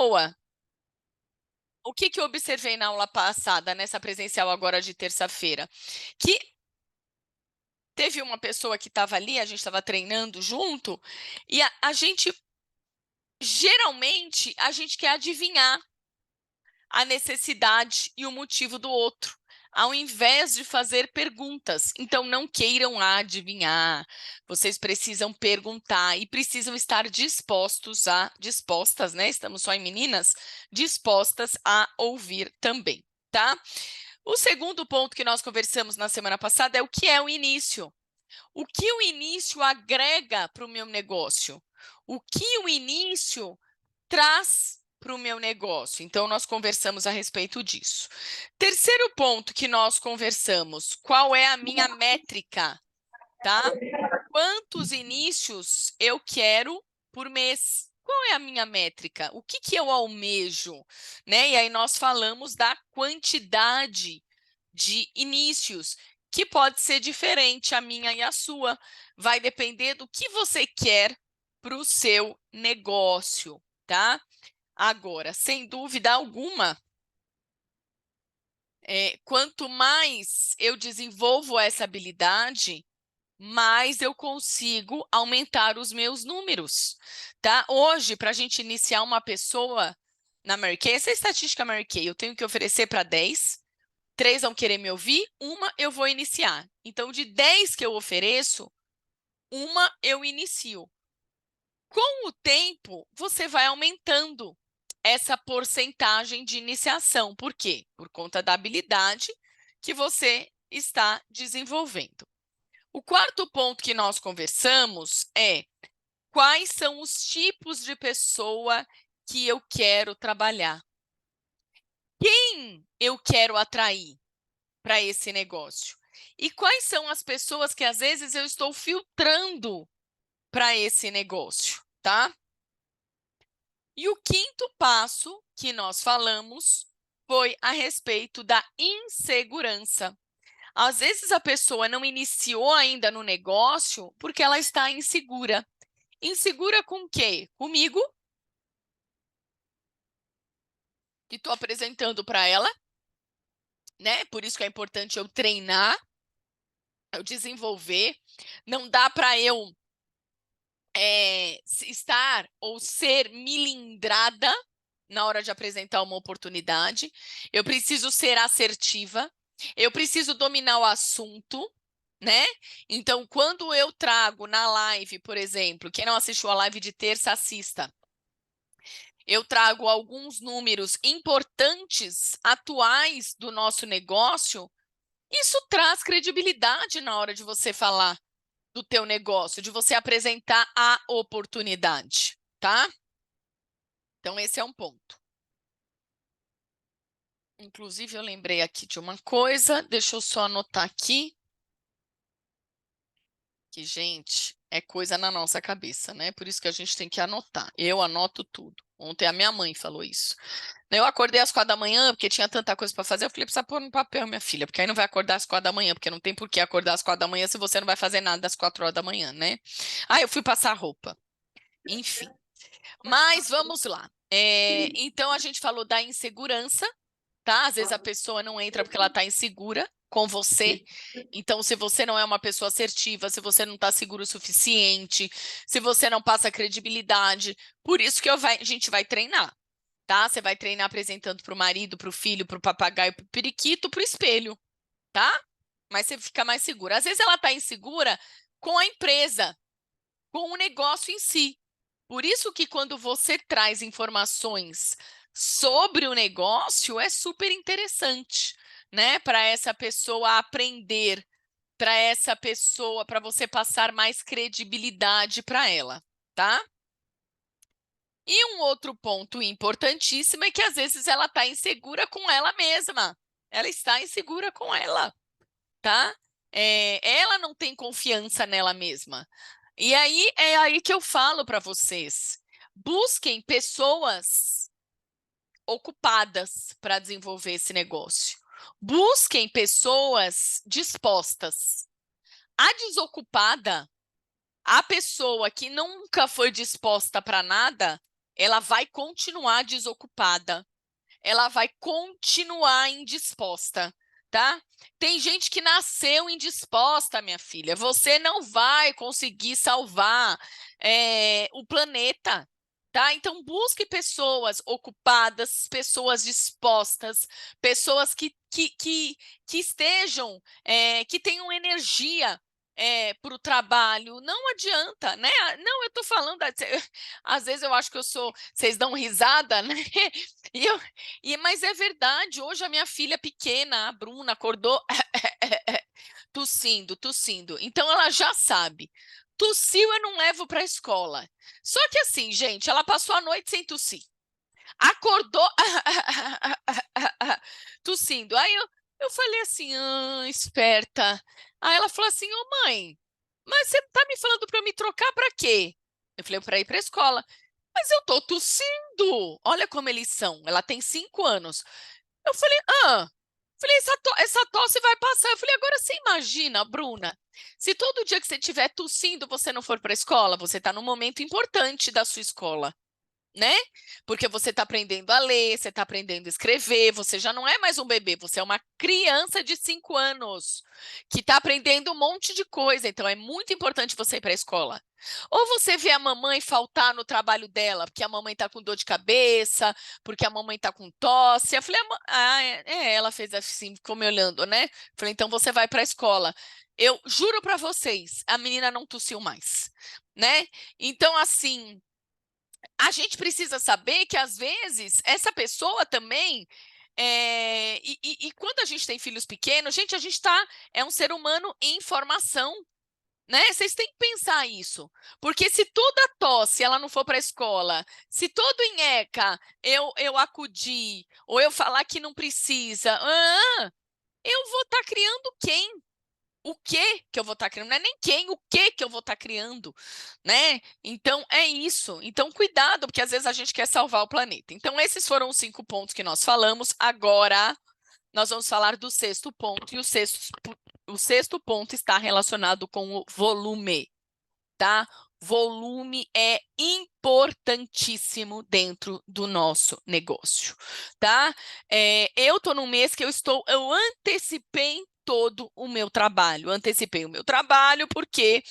boa. O que eu observei na aula passada, nessa presencial agora de terça-feira? Que teve uma pessoa que estava ali, a gente estava treinando junto, e geralmente, a gente quer adivinhar a necessidade e o motivo do outro, ao invés de fazer perguntas. Então, não queiram adivinhar, vocês precisam perguntar e precisam estar dispostas, né? Estamos só em meninas, dispostas a ouvir também, tá? O segundo ponto que nós conversamos na semana passada é o que é o início. O que o início agrega para o meu negócio? O que o início traz para o meu negócio? Então, nós conversamos a respeito disso. Terceiro ponto que nós conversamos, qual é a minha métrica, tá? Quantos inícios eu quero por mês? Qual é a minha métrica? O que eu almejo? Né? E aí nós falamos da quantidade de inícios, que pode ser diferente a minha e a sua. Vai depender do que você quer para o seu negócio, tá? Agora, sem dúvida alguma, quanto mais eu desenvolvo essa habilidade, mais eu consigo aumentar os meus números, tá? Hoje, para a gente iniciar uma pessoa na Mary Kay, essa é a estatística Mary Kay, eu tenho que oferecer para 10, 3 vão querer me ouvir, uma eu vou iniciar. Então, de 10 que eu ofereço, uma eu inicio. Com o tempo, você vai aumentando essa porcentagem de iniciação. Por quê? Por conta da habilidade que você está desenvolvendo. O quarto ponto que nós conversamos é quais são os tipos de pessoa que eu quero trabalhar. Quem eu quero atrair para esse negócio? E quais são as pessoas que, às vezes, eu estou filtrando para esse negócio, tá? E o quinto passo que nós falamos foi a respeito da insegurança. Às vezes, a pessoa não iniciou ainda no negócio porque ela está insegura. Insegura com o quê? Comigo, que estou apresentando para ela, né? Por isso que é importante eu treinar, eu desenvolver. Não dá para eu estar ou ser milindrada na hora de apresentar uma oportunidade. Eu preciso ser assertiva, eu preciso dominar o assunto, né? Então, quando eu trago na live, por exemplo, quem não assistiu a live de terça, assista. Eu trago alguns números importantes, atuais do nosso negócio, isso traz credibilidade na hora de você falar do teu negócio, de você apresentar a oportunidade, tá? Então, esse é um ponto. Inclusive, eu lembrei aqui de uma coisa, deixa eu só anotar aqui, que, gente, é coisa na nossa cabeça, né? Por isso que a gente tem que anotar. Eu anoto tudo. Ontem a minha mãe falou isso. Eu acordei às 4 da manhã, porque tinha tanta coisa para fazer. Eu falei, precisa pôr no papel, minha filha, porque aí não vai acordar às 4 da manhã, porque não tem por que acordar às 4 da manhã se você não vai fazer nada às 4 horas da manhã, né? Ah, eu fui passar roupa. Enfim. Mas vamos lá. Então, a gente falou da insegurança, tá? Às vezes a pessoa não entra porque ela está insegura com você. Então, se você não é uma pessoa assertiva, se você não está seguro o suficiente, se você não passa credibilidade, por isso que a gente vai treinar, tá? Você vai treinar apresentando para o marido, para o filho, para o papagaio, para o periquito, para o espelho, tá? Mas você fica mais segura. Às vezes ela está insegura com a empresa, com o negócio em si. Por isso que quando você traz informações sobre o negócio, é super interessante, né? Para essa pessoa aprender, para essa pessoa, para você passar mais credibilidade para ela, tá? E um outro ponto importantíssimo é que às vezes ela está insegura com ela mesma. Ela está insegura com ela, tá? Ela não tem confiança nela mesma. E aí é aí que eu falo para vocês. Busquem pessoas ocupadas para desenvolver esse negócio. Busquem pessoas dispostas. A desocupada, a pessoa que nunca foi disposta para nada, ela vai continuar desocupada, ela vai continuar indisposta, tá? Tem gente que nasceu indisposta, minha filha. Você não vai conseguir salvar o planeta, tá? Então, busque pessoas ocupadas, pessoas dispostas, pessoas que estejam, que tenham energia para o trabalho. Não adianta, né? Não, eu tô falando, às vezes eu acho que vocês dão risada, né? E eu, mas é verdade, hoje a minha filha pequena, a Bruna, acordou tossindo, tossindo. Então ela já sabe. Tossiu, eu não levo para a escola. Só que assim, gente, ela passou a noite sem tossir. Acordou tossindo. Aí eu falei assim, esperta. Aí ela falou assim, ô mãe, mas você tá me falando para eu me trocar para quê? Eu falei, para ir para a escola. Mas eu tô tossindo. Olha como eles são. Ela tem 5 anos. Eu falei, falei, essa tosse vai passar. Eu falei, agora você imagina, Bruna, se todo dia que você estiver tossindo, você não for para a escola, você está num momento importante da sua escola, né? Porque você está aprendendo a ler, você está aprendendo a escrever, você já não é mais um bebê, você é uma criança de 5 anos que está aprendendo um monte de coisa. Então, é muito importante você ir para a escola. Ou você vê a mamãe faltar no trabalho dela, porque a mamãe está com dor de cabeça, porque a mamãe está com tosse. Eu falei, ela fez assim, ficou me olhando, né? Falei, então você vai para a escola. Eu juro para vocês, a menina não tossiu mais, né? Então, assim, a gente precisa saber que, às vezes, essa pessoa também. E quando a gente tem filhos pequenos, gente, a gente é um ser humano em formação, né? Vocês têm que pensar isso. Porque se toda tosse ela não for para a escola, se todo nheca eu acudir, ou eu falar que não precisa, eu vou estar criando quem? O que eu vou estar criando? Não é nem quem, o que eu vou estar criando, né? Então, é isso. Então, cuidado, porque às vezes a gente quer salvar o planeta. Então, esses foram os 5 pontos que nós falamos. Agora, nós vamos falar do 6º ponto, e o sexto ponto está relacionado com o volume, tá? Volume é importantíssimo dentro do nosso negócio, tá? Eu estou num mês que eu antecipei todo o meu trabalho. Antecipei o meu trabalho porque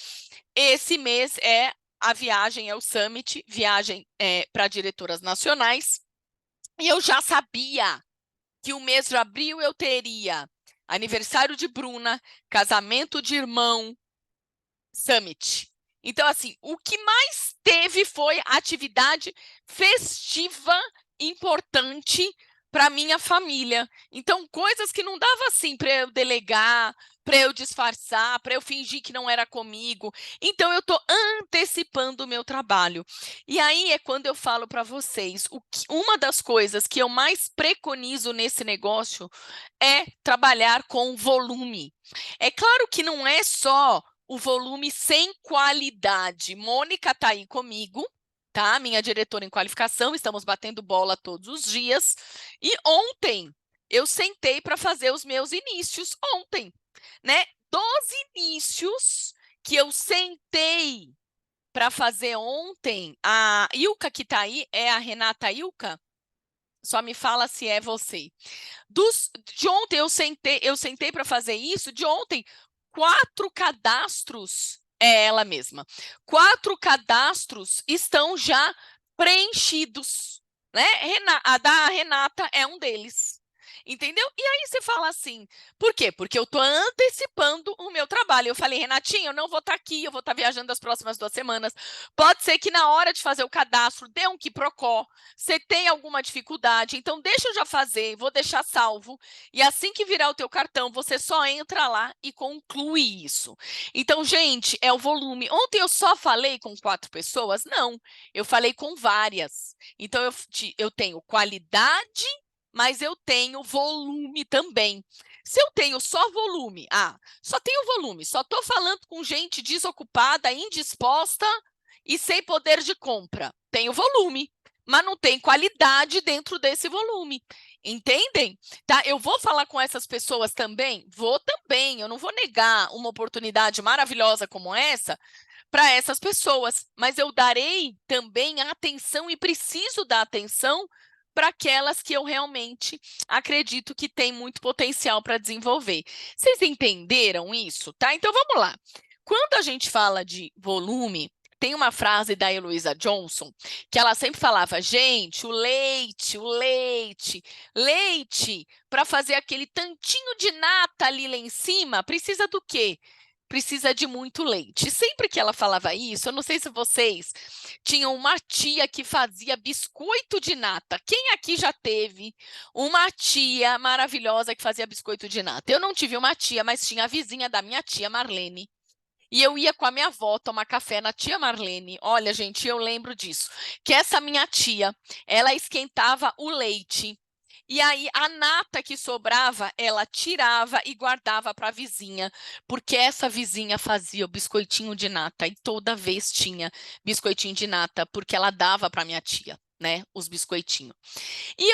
esse mês a viagem, é o Summit, viagem para diretoras nacionais, e eu já sabia que o mês de abril eu teria aniversário de Bruna, casamento de irmão, Summit. Então, assim, o que mais teve foi atividade festiva importante para minha família. Então, coisas que não dava assim para eu delegar, para eu disfarçar, para eu fingir que não era comigo. Então, eu estou antecipando o meu trabalho. E aí é quando eu falo para vocês, uma das coisas que eu mais preconizo nesse negócio é trabalhar com volume. É claro que não é só o volume sem qualidade. Mônica está aí comigo, tá? Minha diretora em qualificação, estamos batendo bola todos os dias. E ontem eu sentei para fazer os meus inícios ontem, né? Dos inícios que eu sentei para fazer ontem, a Ilka que está aí, é a Renata Ilka? Só me fala se é você. De ontem eu sentei para fazer isso, de ontem 4 cadastros, é ela mesma. 4 cadastros estão já preenchidos, né? A da Renata é um deles. Entendeu? E aí você fala assim, por quê? Porque eu estou antecipando o meu trabalho. Eu falei, Renatinha, eu não vou estar aqui, eu vou estar viajando as próximas 2 semanas. Pode ser que na hora de fazer o cadastro dê um quiprocó, você tem alguma dificuldade, então deixa eu já fazer, vou deixar salvo, e assim que virar o teu cartão, você só entra lá e conclui isso. Então, gente, é o volume. Ontem eu só falei com 4 pessoas? Não, eu falei com várias. Então, eu tenho qualidade, mas eu tenho volume também. Se eu tenho só volume, só tenho volume, só estou falando com gente desocupada, indisposta e sem poder de compra. Tenho volume, mas não tem qualidade dentro desse volume. Entendem? Tá? Eu vou falar com essas pessoas também? Vou também. Eu não vou negar uma oportunidade maravilhosa como essa para essas pessoas, mas eu darei também atenção e preciso dar atenção para aquelas que eu realmente acredito que tem muito potencial para desenvolver. Vocês entenderam isso, tá? Então vamos lá. Quando a gente fala de volume, tem uma frase da Heloísa Johnson que ela sempre falava, gente, o leite, para fazer aquele tantinho de nata ali lá em cima, precisa do quê? Precisa de muito leite. Sempre que ela falava isso, eu não sei se vocês tinham uma tia que fazia biscoito de nata. Quem aqui já teve uma tia maravilhosa que fazia biscoito de nata? Eu não tive uma tia, mas tinha a vizinha da minha tia, Marlene. E eu ia com a minha avó tomar café na tia Marlene. Olha, gente, eu lembro disso. Que essa minha tia, ela esquentava o leite. E aí, a nata que sobrava, ela tirava e guardava para a vizinha, porque essa vizinha fazia o biscoitinho de nata e toda vez tinha biscoitinho de nata, porque ela dava para minha tia, né, os biscoitinhos. E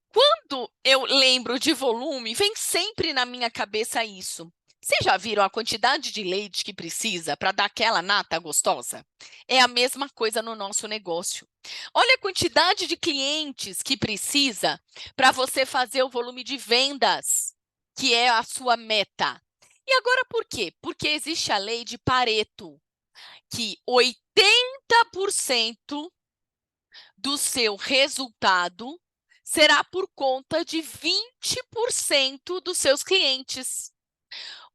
quando eu lembro de volume, vem sempre na minha cabeça isso. Vocês já viram a quantidade de leite que precisa para dar aquela nata gostosa? É a mesma coisa no nosso negócio. Olha a quantidade de clientes que precisa para você fazer o volume de vendas, que é a sua meta. E agora por quê? Porque existe a lei de Pareto, que 80% do seu resultado será por conta de 20% dos seus clientes.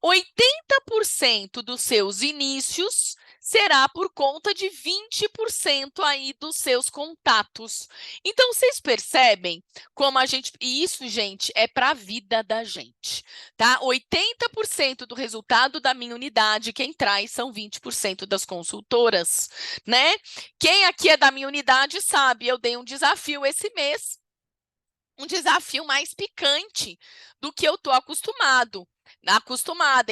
80% dos seus inícios será por conta de 20% aí dos seus contatos. Então, vocês percebem como a gente... E isso, gente, é para a vida da gente, tá? 80% do resultado da minha unidade, quem traz são 20% das consultoras, né? Quem aqui é da minha unidade sabe, eu dei um desafio esse mês, um desafio mais picante do que eu estou acostumada.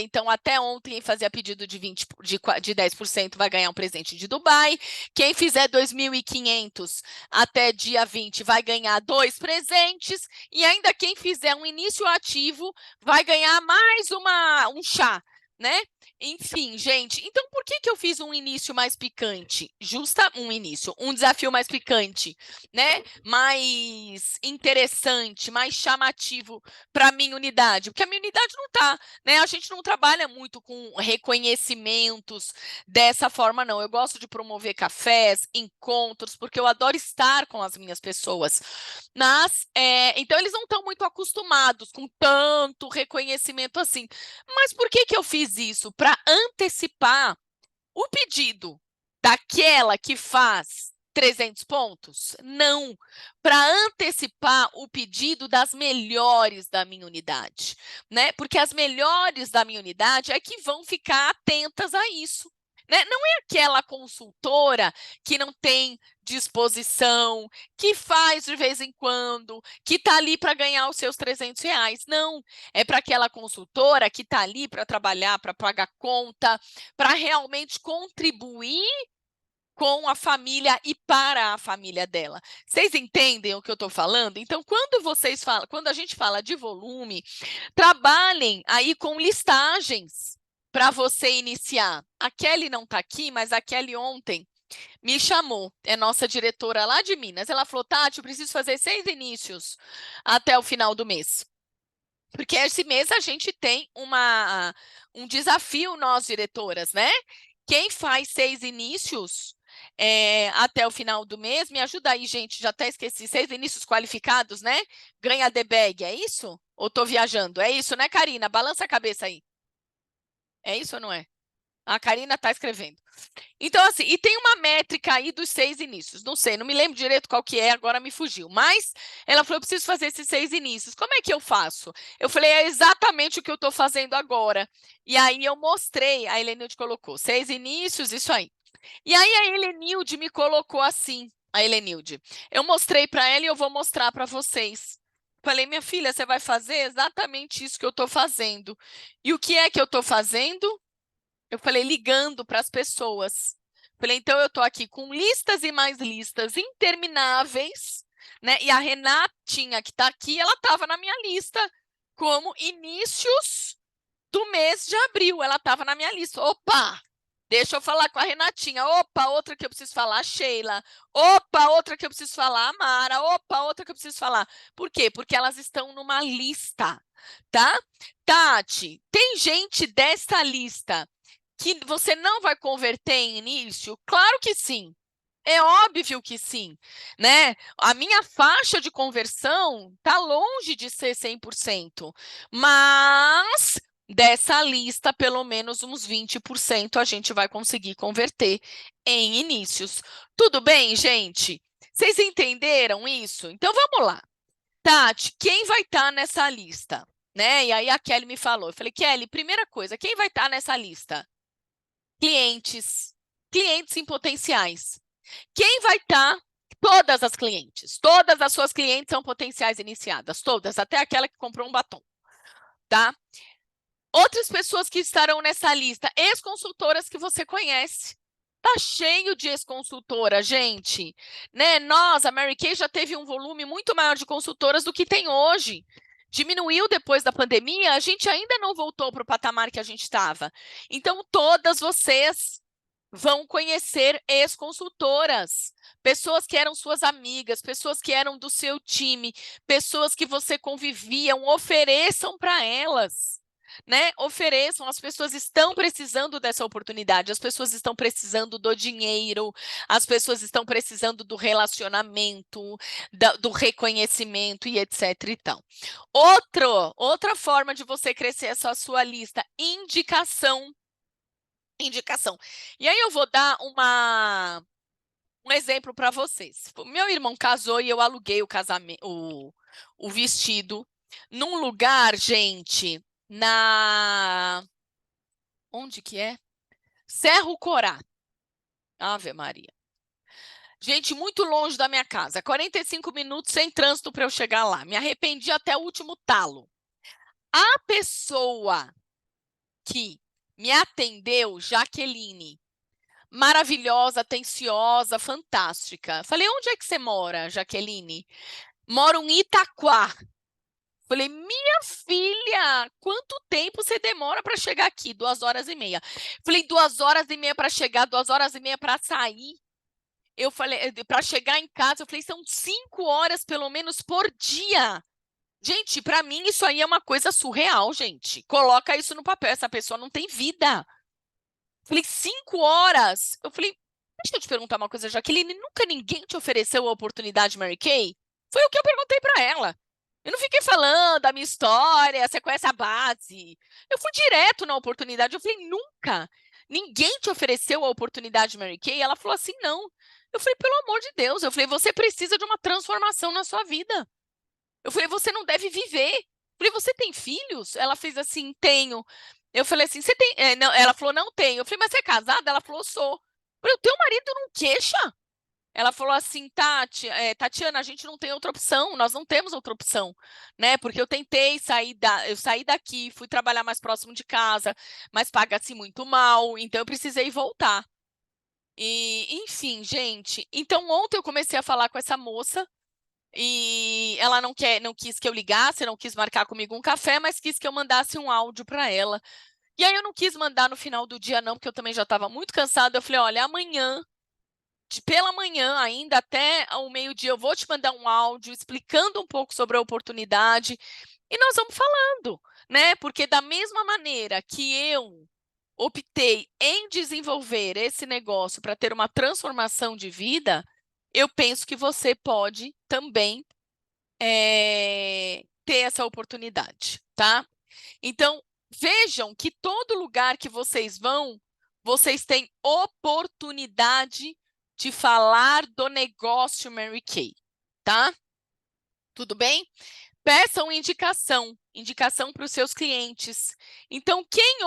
Então, até ontem, fazia pedido de 10% vai ganhar um presente de Dubai. Quem fizer 2.500 até dia 20 vai ganhar 2 presentes. E ainda quem fizer um início ativo vai ganhar mais um chá, né? Enfim, gente, então por que eu fiz um início mais picante? Um desafio mais picante, né? Mais interessante, mais chamativo para a minha unidade, porque a minha unidade não está, né? A gente não trabalha muito com reconhecimentos dessa forma, não. Eu gosto de promover cafés, encontros, porque eu adoro estar com as minhas pessoas. Mas, então, eles não estão muito acostumados com tanto reconhecimento assim. Mas por que eu fiz isso? Para antecipar o pedido daquela que faz 300 pontos? Não, para antecipar o pedido das melhores da minha unidade, né? Porque as melhores da minha unidade é que vão ficar atentas a isso, né? Não é aquela consultora que não tem disposição, que faz de vez em quando, que está ali para ganhar os seus R$ 300. Não, é para aquela consultora que está ali para trabalhar, para pagar conta, para realmente contribuir com a família e para a família dela. Vocês entendem o que eu estou falando? Então, quando a gente fala de volume, trabalhem aí com listagens para você iniciar. A Kelly não está aqui, mas a Kelly ontem me chamou, é nossa diretora lá de Minas. Ela falou, Tati, eu preciso fazer 6 inícios até o final do mês. Porque esse mês a gente tem um desafio, nós diretoras, né? Quem faz 6 inícios até o final do mês, me ajuda aí, gente, já até esqueci, 6 inícios qualificados, né? Ganha the bag, é isso? Ou estou viajando? É isso, né, Karina? Balança a cabeça aí. É isso ou não é? A Karina está escrevendo. Então, assim, e tem uma métrica aí dos 6 inícios. Não sei, não me lembro direito qual que é, agora me fugiu. Mas ela falou, eu preciso fazer esses 6 inícios. Como é que eu faço? Eu falei, é exatamente o que eu estou fazendo agora. E aí eu mostrei, a Helenilde colocou, 6 inícios, isso aí. E aí a Helenilde me colocou assim, a Helenilde. Eu mostrei para ela e eu vou mostrar para vocês. Falei, minha filha, você vai fazer exatamente isso que eu estou fazendo. E o que é que eu estou fazendo? Eu falei, ligando para as pessoas. Falei, então eu estou aqui com listas e mais listas intermináveis, né? E a Renatinha, que está aqui, ela estava na minha lista como inícios do mês de abril. Ela estava na minha lista. Opa! Deixa eu falar com a Renatinha. Opa, outra que eu preciso falar, a Sheila. Opa, outra que eu preciso falar, a Mara. Opa, outra que eu preciso falar. Por quê? Porque elas estão numa lista, tá? Tati, tem gente dessa lista que você não vai converter em início? Claro que sim. É óbvio que sim, né? A minha faixa de conversão está longe de ser 100%, mas dessa lista, pelo menos uns 20% a gente vai conseguir converter em inícios. Tudo bem, gente? Vocês entenderam isso? Então vamos lá. Tati, quem vai estar nessa lista? Né? E aí a Kelly me falou. Eu falei, Kelly, primeira coisa, quem vai estar nessa lista? Clientes, clientes em potenciais. Quem vai estar? Todas as clientes. Todas as suas clientes são potenciais iniciadas. Todas, até aquela que comprou um batom. Tá? Outras pessoas que estarão nessa lista, ex-consultoras que você conhece. Tá cheio de ex-consultora, gente. Né? Nós, a Mary Kay, já teve um volume muito maior de consultoras do que tem hoje. Diminuiu depois da pandemia, a gente ainda não voltou para o patamar que a gente estava. Então, todas vocês vão conhecer ex-consultoras, pessoas que eram suas amigas, pessoas que eram do seu time, pessoas que você conviviam, ofereçam para elas. Né? Ofereçam, as pessoas estão precisando dessa oportunidade, as pessoas estão precisando do dinheiro, as pessoas estão precisando do relacionamento, do reconhecimento e etc. e tal. Outra forma de você crescer essa sua lista, indicação. E aí eu vou dar um exemplo para vocês. Meu irmão casou e eu aluguei o vestido num lugar, gente, onde que é? Cerro Corá. Ave Maria. Gente, muito longe da minha casa. 45 minutos sem trânsito para eu chegar lá. Me arrependi até o último talo. A pessoa que me atendeu, Jaqueline, maravilhosa, atenciosa, fantástica. Falei, onde é que você mora, Jaqueline? Moro em Itaquá. Falei, minha filha, quanto tempo você demora para chegar aqui? 2 horas e meia. Falei, 2 horas e meia para chegar, 2 horas e meia para sair. Eu falei, para chegar em casa, eu falei, são 5 horas pelo menos por dia. Gente, para mim isso aí é uma coisa surreal, gente. Coloca isso no papel, essa pessoa não tem vida. Falei, 5 horas? Eu falei, deixa eu te perguntar uma coisa, Jaqueline, nunca ninguém te ofereceu a oportunidade Mary Kay? Foi o que eu perguntei para ela. Eu não fiquei falando a minha história, você conhece a base. Eu fui direto na oportunidade. Eu falei, nunca. Ninguém te ofereceu a oportunidade Mary Kay? Ela falou assim, não. Eu falei, pelo amor de Deus. Eu falei, você precisa de uma transformação na sua vida. Eu falei, você não deve viver. Eu falei, você tem filhos? Ela fez assim, tenho. Eu falei assim, você tem. Não, ela falou, não tenho. Eu falei, mas você é casada? Ela falou, sou. Eu falei, o teu marido não queixa? Ela falou assim, Tatiana, a gente não tem outra opção, nós não temos outra opção, né? Porque eu tentei eu saí daqui, fui trabalhar mais próximo de casa, mas paga-se muito mal, então eu precisei voltar. E, enfim, gente, então ontem eu comecei a falar com essa moça e ela não quis que eu ligasse, não quis marcar comigo um café, mas quis que eu mandasse um áudio para ela. E aí eu não quis mandar no final do dia não, porque eu também já estava muito cansada. Eu falei, olha, amanhã pela manhã, ainda até ao meio-dia, eu vou te mandar um áudio explicando um pouco sobre a oportunidade e nós vamos falando, né? Porque da mesma maneira que eu optei em desenvolver esse negócio para ter uma transformação de vida, eu penso que você pode também ter essa oportunidade, tá? Então, vejam que todo lugar que vocês vão, vocês têm oportunidade de falar do negócio Mary Kay, tá? Tudo bem? Peçam indicação para os seus clientes. Então, quem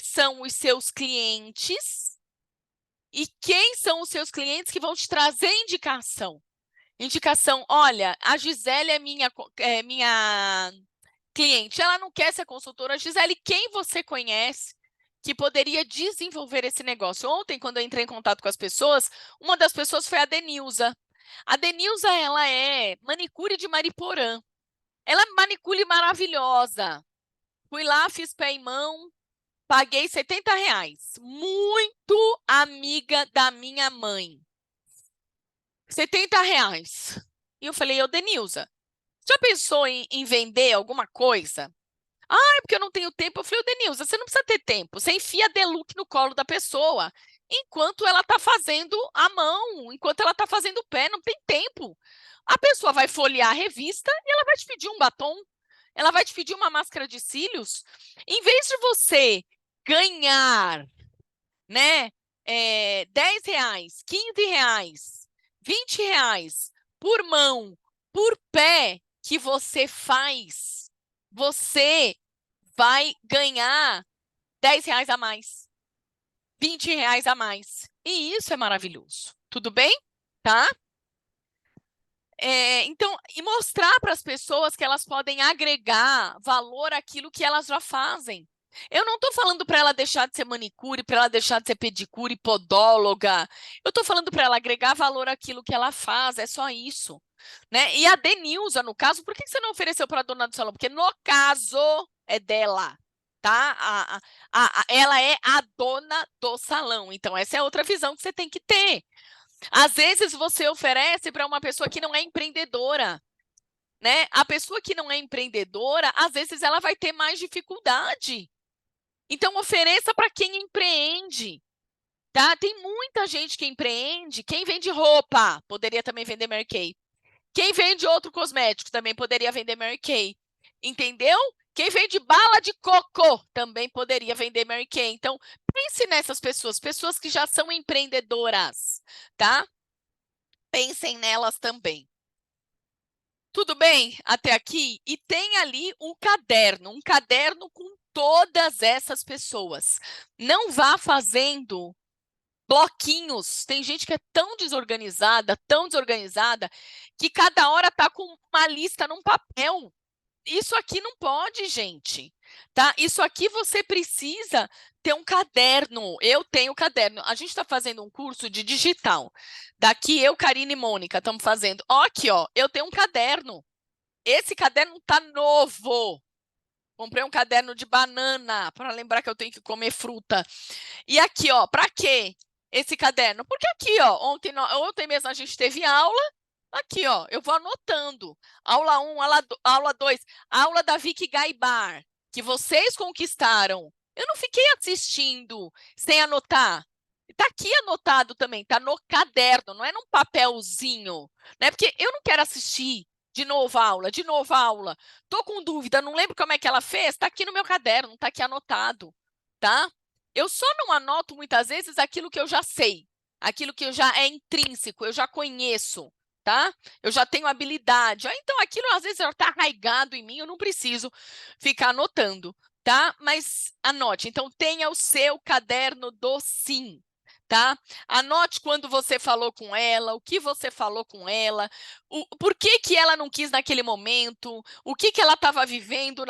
são os seus clientes e quem são os seus clientes que vão te trazer indicação? Indicação, olha, a Gisele é minha cliente, ela não quer ser consultora. Gisele, quem você conhece que poderia desenvolver esse negócio? Ontem, quando eu entrei em contato com as pessoas, uma das pessoas foi a Denilza. A Denilza, ela é manicure de Mariporã. Ela é manicure maravilhosa. Fui lá, fiz pé e mão, paguei R$ 70. Muito amiga da minha mãe. R$ 70. E eu falei, ô Denilza, já pensou em vender alguma coisa? Ah, é porque eu não tenho tempo. Eu falei, ô Denilza, você não precisa ter tempo. Você enfia a Deluxe no colo da pessoa enquanto ela está fazendo a mão, enquanto ela está fazendo o pé, não tem tempo. A pessoa vai folhear a revista e ela vai te pedir um batom, ela vai te pedir uma máscara de cílios. Em vez de você ganhar, né, R$ 10, R$ 15, R$ 20 por mão, por pé que você faz, você vai ganhar R$ 10 a mais, R$ 20 a mais. E isso é maravilhoso. Tudo bem? Tá? Então, e mostrar para as pessoas que elas podem agregar valor àquilo que elas já fazem. Eu não estou falando para ela deixar de ser manicure, para ela deixar de ser pedicure, podóloga. Eu estou falando para ela agregar valor àquilo que ela faz, é só isso. Né? E a Denilza, no caso, por que você não ofereceu para a dona do salão? Porque no caso é dela, tá? Ela é a dona do salão. Então, essa é outra visão que você tem que ter. Às vezes você oferece para uma pessoa que não é empreendedora, né? A pessoa que não é empreendedora, às vezes ela vai ter mais dificuldade. Então ofereça para quem empreende, tá? Tem muita gente que empreende, quem vende roupa, poderia também vender Mary Kay. Quem vende outro cosmético também poderia vender Mary Kay. Entendeu? Quem vende bala de coco também poderia vender Mary Kay. Então, pense nessas pessoas, pessoas que já são empreendedoras, tá? Pensem nelas também. Tudo bem até aqui? E tem ali um caderno com todas essas pessoas. Não vá fazendo bloquinhos. Tem gente que é tão desorganizada, que cada hora está com uma lista num papel. Isso aqui não pode, gente, tá? Isso aqui você precisa ter um caderno. Eu tenho caderno. A gente está fazendo um curso de digital. Daqui eu, Karine e Mônica estamos fazendo. Ó, aqui, ó, eu tenho um caderno. Esse caderno tá novo. Comprei um caderno de banana para lembrar que eu tenho que comer fruta. E aqui, ó, para quê esse caderno? Porque aqui, ó, ontem mesmo a gente teve aula. Aqui, ó, eu vou anotando. Aula 1, aula 2, aula da Vicky Gaibar, que vocês conquistaram. Eu não fiquei assistindo sem anotar. Está aqui anotado também, está no caderno, não é num papelzinho, né? Porque eu não quero assistir de novo a aula, de novo a aula. Estou com dúvida, não lembro como é que ela fez, está aqui no meu caderno, está aqui anotado, tá? Eu só não anoto muitas vezes aquilo que eu já sei, aquilo que já é intrínseco, eu já conheço, tá? Eu já tenho habilidade. Então, aquilo às vezes já está arraigado em mim, eu não preciso ficar anotando, tá? Mas anote. Então, tenha o seu caderno do sim, tá? Anote quando você falou com ela, o que você falou com ela, por que que ela não quis naquele momento, o que que ela estava vivendo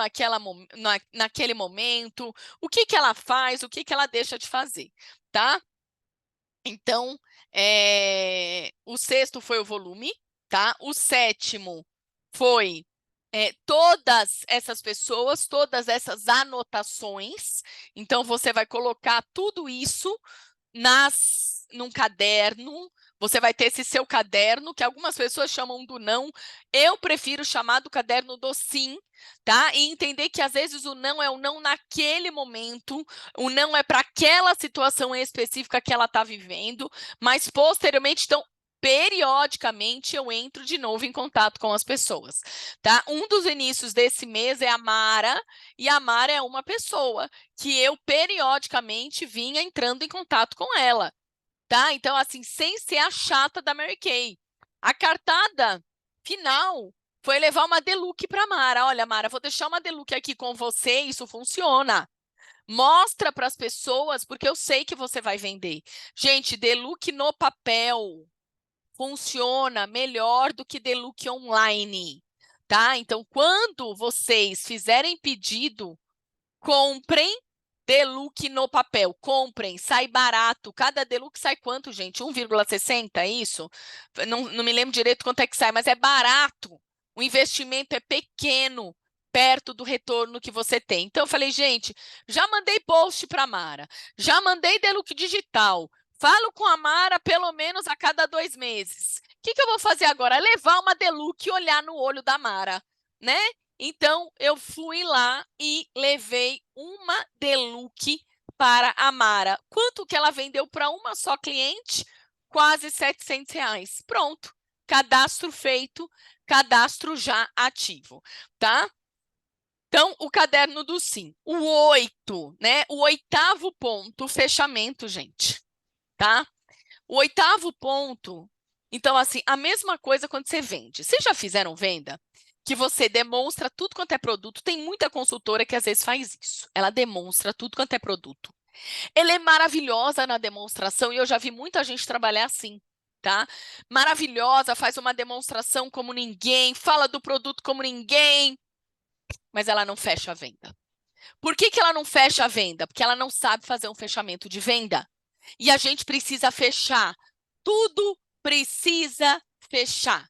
naquele momento, o que que ela faz, o que que ela deixa de fazer, tá? Então, o sexto foi o volume, tá? O sétimo foi todas essas pessoas, todas essas anotações. Então, você vai colocar tudo isso num caderno. Você vai ter esse seu caderno, que algumas pessoas chamam do não. Eu prefiro chamar do caderno do sim, tá? E entender que às vezes o não é o não naquele momento, o não é para aquela situação específica que ela está vivendo, mas posteriormente, então, periodicamente eu entro de novo em contato com as pessoas, tá? Um dos inícios desse mês é a Mara, e a Mara é uma pessoa que eu periodicamente vinha entrando em contato com ela, tá? Então, assim, sem ser a chata da Mary Kay. A cartada final foi levar uma Deluxe para Mara. Olha, Mara, vou deixar uma Deluxe aqui com você, isso funciona. Mostra para as pessoas, porque eu sei que você vai vender. Gente, Deluxe no papel funciona melhor do que Deluxe online, tá? Então, quando vocês fizerem pedido, comprem Deluxe no papel. Comprem, sai barato. Cada Deluxe sai quanto, gente? 1,60, é isso? Não me lembro direito quanto é que sai, mas é barato. O investimento é pequeno. perto do retorno que você tem. Então, eu falei, gente, já mandei post para a Mara, já mandei Deluc Digital, falo com a Mara pelo menos a cada 2 meses. O que eu vou fazer agora? Levar uma Deluc e olhar no olho da Mara, né? Então, eu fui lá e levei uma Deluc para a Mara. Quanto que ela vendeu para uma só cliente? Quase R$ 700. Pronto, cadastro feito, cadastro já ativo, tá? Então, o caderno do sim. O 8, né? O 8º ponto, fechamento, gente, tá? O 8º ponto, então, assim, a mesma coisa quando você vende. Vocês já fizeram venda? Que você demonstra tudo quanto é produto. Tem muita consultora que às vezes faz isso. Ela demonstra tudo quanto é produto. Ela é maravilhosa na demonstração e eu já vi muita gente trabalhar assim, tá? Maravilhosa, faz uma demonstração como ninguém, fala do produto como ninguém, mas ela não fecha a venda. Por que ela não fecha a venda? Porque ela não sabe fazer um fechamento de venda. E a gente precisa fechar. Tudo precisa fechar,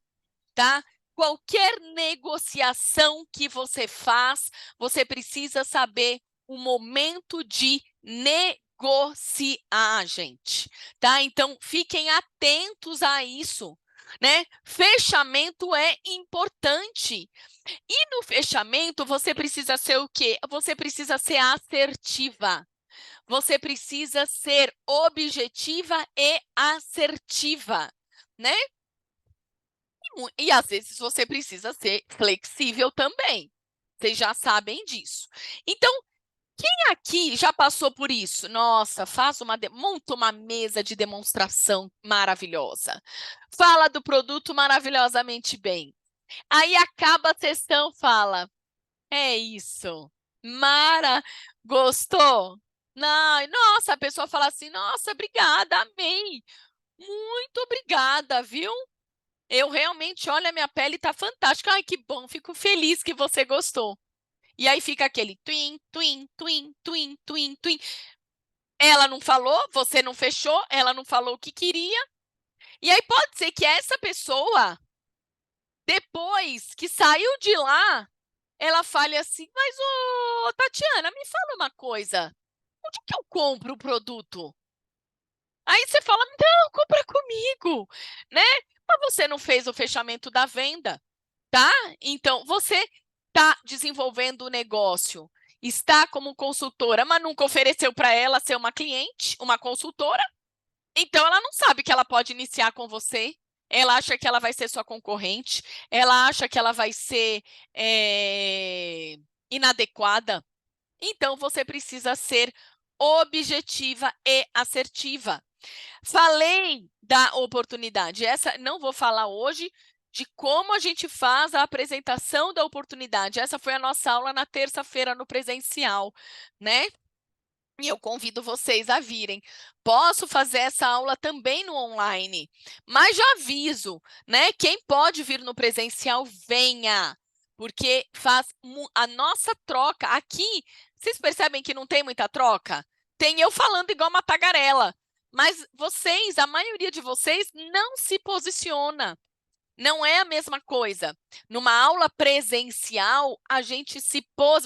tá? Qualquer negociação que você faz, você precisa saber o momento de negociar, gente, tá? Então, fiquem atentos a isso, né? Fechamento é importante. E no fechamento, você precisa ser o quê? Você precisa ser assertiva. Você precisa ser objetiva e assertiva, né? E às vezes você precisa ser flexível também. Vocês já sabem disso. Então, quem aqui já passou por isso? Nossa, monta uma mesa de demonstração maravilhosa. Fala do produto maravilhosamente bem. Aí acaba a sessão, fala, é isso. Mara, gostou? Não, nossa, a pessoa fala assim, nossa, obrigada, amei. Muito obrigada, viu? Eu realmente, olha, minha pele tá fantástica. Ai, que bom, fico feliz que você gostou. E aí fica aquele twin, twin, twin, twin, twin, twin. Ela não falou, você não fechou, ela não falou o que queria. E aí pode ser que essa pessoa, depois que saiu de lá, ela fale assim, mas, ô, Tatiana, me fala uma coisa. Onde que eu compro o produto? Aí você fala, não, compra comigo, né? Mas você não fez o fechamento da venda. Tá? Então, você está desenvolvendo o negócio, está como consultora, mas nunca ofereceu para ela ser uma cliente, uma consultora, então ela não sabe que ela pode iniciar com você, ela acha que ela vai ser sua concorrente, ela acha que ela vai ser inadequada. Então, você precisa ser objetiva e assertiva. Falei da oportunidade. Essa não vou falar hoje de como a gente faz a apresentação da oportunidade. Essa foi a nossa aula na terça-feira no presencial, né? E eu convido vocês a virem. Posso fazer essa aula também no online, mas já aviso, né? Quem pode vir no presencial, venha, porque faz a nossa troca aqui. Vocês percebem que não tem muita troca? Tem eu falando igual uma tagarela, mas vocês, a maioria de vocês, não se posiciona. Não é a mesma coisa. Numa aula presencial,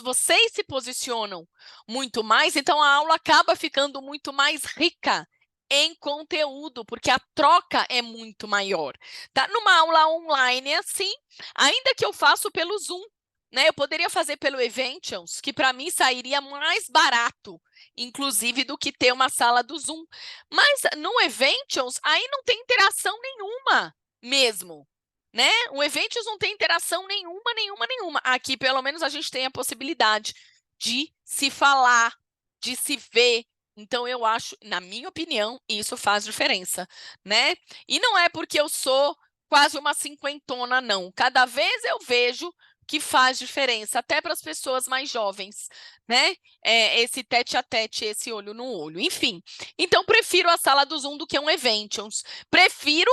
vocês se posicionam muito mais, então a aula acaba ficando muito mais rica em conteúdo, porque a troca é muito maior. Tá? Numa aula online é assim, ainda que eu faço pelo Zoom, né? Eu poderia fazer pelo Eventions, que para mim sairia mais barato, inclusive, do que ter uma sala do Zoom. Mas no Eventions, aí não tem interação nenhuma mesmo. Né? O Eventos não tem interação nenhuma, nenhuma, nenhuma. Aqui, pelo menos, a gente tem a possibilidade de se falar, de se ver. Então, eu acho, na minha opinião, isso faz diferença, né? E não é porque eu sou quase uma cinquentona, não. Cada vez eu vejo que faz diferença, até para as pessoas mais jovens, né? Esse tete a tete, esse olho no olho. Enfim, então prefiro a sala do Zoom do que um Eventions. Prefiro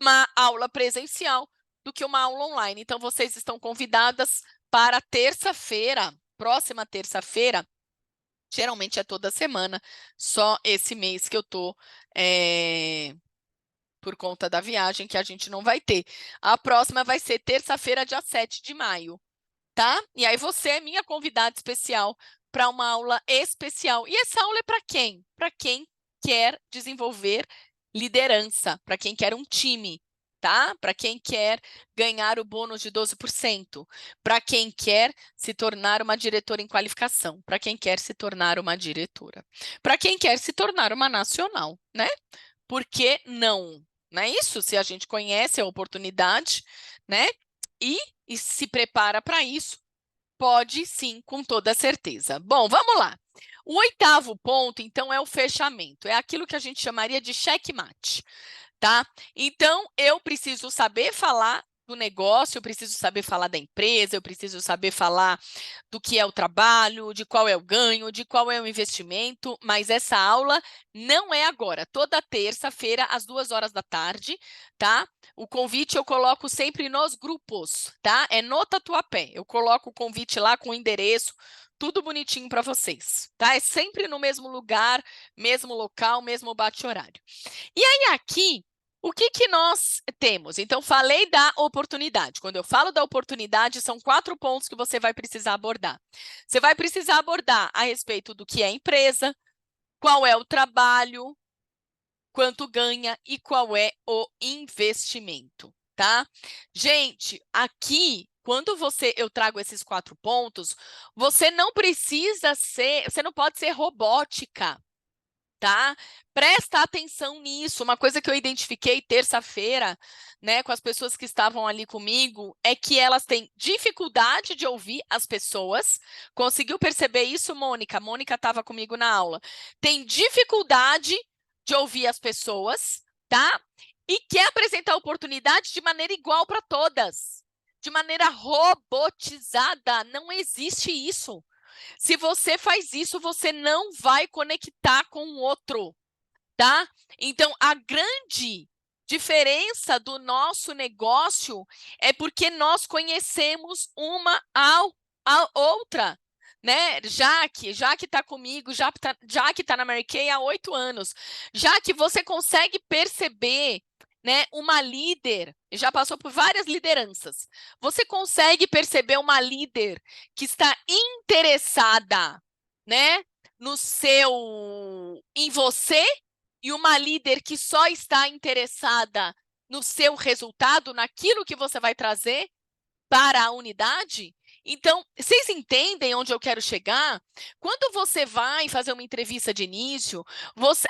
uma aula presencial do que uma aula online. Então, vocês estão convidadas para terça-feira, próxima terça-feira, geralmente é toda semana, só esse mês que eu estou por conta da viagem que a gente não vai ter. A próxima vai ser terça-feira, dia 7 de maio. tá? E aí você é minha convidada especial para uma aula especial. E essa aula é para quem? Para quem quer desenvolver liderança, para quem quer um time, tá? Para quem quer ganhar o bônus de 12%, para quem quer se tornar uma diretora em qualificação, para quem quer se tornar uma diretora, para quem quer se tornar uma nacional, né? Por que não? Não é isso? Se a gente conhece a oportunidade, né? E se prepara para isso, pode sim, com toda certeza. Bom, vamos lá. O 8º ponto, então, é o fechamento. É aquilo que a gente chamaria de checkmate, tá? Então, eu preciso saber falar do negócio, eu preciso saber falar da empresa, eu preciso saber falar do que é o trabalho, de qual é o ganho, de qual é o investimento, mas essa aula não é agora, toda terça-feira, às 2 horas da tarde, tá? O convite eu coloco sempre nos grupos, tá? É no Tatuapé, eu coloco o convite lá com o endereço, tudo bonitinho para vocês, tá? É sempre no mesmo lugar, mesmo local, mesmo bate-horário. E aí, aqui, o que que nós temos? Então, falei da oportunidade. Quando eu falo da oportunidade, são 4 pontos que você vai precisar abordar. Você vai precisar abordar a respeito do que é a empresa, qual é o trabalho, quanto ganha e qual é o investimento, tá? Gente, aqui, quando eu trago esses 4 pontos, você não pode ser robótica, tá? Presta atenção nisso. Uma coisa que eu identifiquei terça-feira, né, com as pessoas que estavam ali comigo, é que elas têm dificuldade de ouvir as pessoas. Conseguiu perceber isso, Mônica? Mônica estava comigo na aula. Tem dificuldade de ouvir as pessoas, tá? E quer apresentar a oportunidade de maneira igual para todas. De maneira robotizada. Não existe isso. Se você faz isso, você não vai conectar com o outro, tá? Então, a grande diferença do nosso negócio é porque nós conhecemos uma a outra, né? Jaque está comigo, Jaque está na Mary Kay há 8 anos. Jaque, você consegue perceber, né, uma líder, já passou por várias lideranças. Você consegue perceber uma líder que está interessada, né, em você, e uma líder que só está interessada no seu resultado, naquilo que você vai trazer para a unidade? Então, vocês entendem onde eu quero chegar? Quando você vai fazer uma entrevista de início,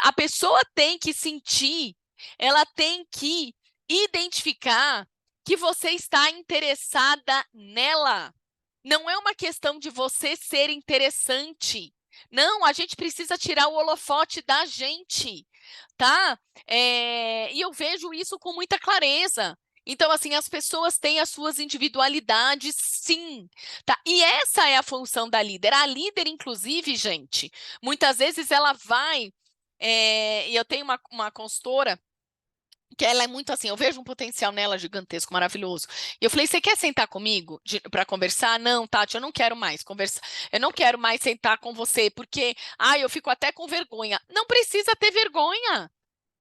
a pessoa tem que sentir, ela tem que identificar que você está interessada nela. Não é uma questão de você ser interessante. Não, a gente precisa tirar o holofote da gente, tá? E eu vejo isso com muita clareza. Então, assim, as pessoas têm as suas individualidades, sim, tá? E essa é a função da líder. A líder, inclusive, gente, muitas vezes ela vai... e eu tenho uma consultora que ela é muito assim, eu vejo um potencial nela gigantesco, maravilhoso. E eu falei, você quer sentar comigo para conversar? Não, Tati, eu não quero mais conversar. Eu não quero mais sentar com você, porque, eu fico até com vergonha. Não precisa ter vergonha.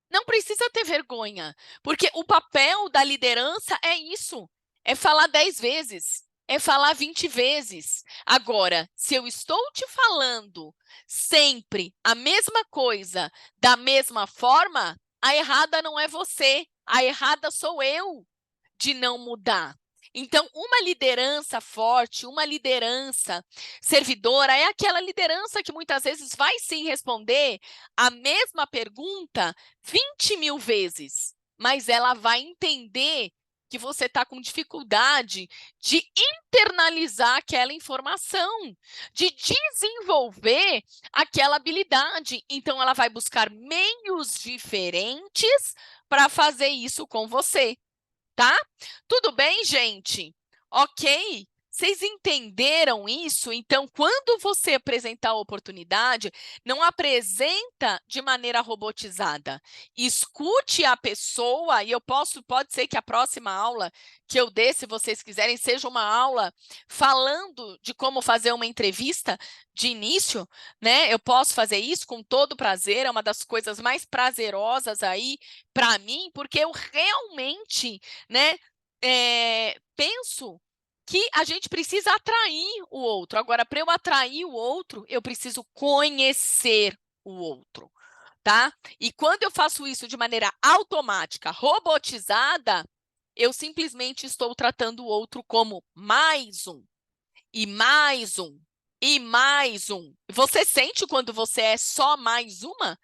Não precisa ter vergonha, porque o papel da liderança é isso, é falar 10 vezes, é falar 20 vezes. Agora, se eu estou te falando sempre a mesma coisa, da mesma forma, a errada não é você, a errada sou eu de não mudar. Então, uma liderança forte, uma liderança servidora, é aquela liderança que muitas vezes vai sim responder a mesma pergunta 20.000 vezes, mas ela vai entender que você está com dificuldade de internalizar aquela informação, de desenvolver aquela habilidade. Então, ela vai buscar meios diferentes para fazer isso com você. Tá? Tudo bem, gente? Ok? Vocês entenderam isso? Então, quando você apresentar a oportunidade, não apresenta de maneira robotizada. Escute a pessoa, e pode ser que a próxima aula que eu dê, se vocês quiserem, seja uma aula falando de como fazer uma entrevista de início, né? Eu posso fazer isso com todo prazer, é uma das coisas mais prazerosas aí para mim, porque eu realmente, né, penso que a gente precisa atrair o outro. Agora, para eu atrair o outro, eu preciso conhecer o outro, tá? E quando eu faço isso de maneira automática, robotizada, eu simplesmente estou tratando o outro como mais um, e mais um, e mais um. Você sente quando você é só mais uma?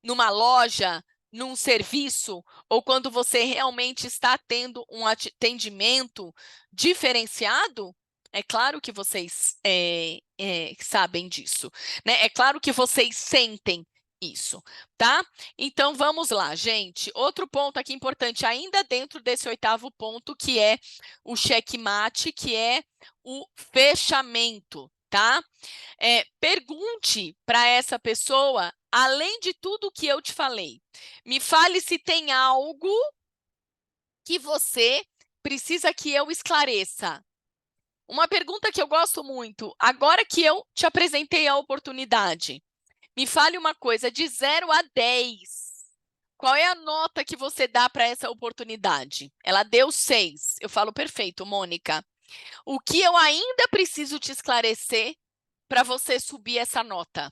Numa loja, num serviço, ou quando você realmente está tendo um atendimento diferenciado? É claro que vocês sabem disso, né? É claro que vocês sentem isso, tá? Então, vamos lá, gente. Outro ponto aqui importante, ainda dentro desse 8º ponto, que é o checkmate, que é o fechamento, tá? Pergunte para essa pessoa, além de tudo que eu te falei, me fale se tem algo que você precisa que eu esclareça. Uma pergunta que eu gosto muito, agora que eu te apresentei a oportunidade, me fale uma coisa, de 0 a 10, qual é a nota que você dá para essa oportunidade? Ela deu 6. Eu falo, perfeito, Mônica. O que eu ainda preciso te esclarecer para você subir essa nota?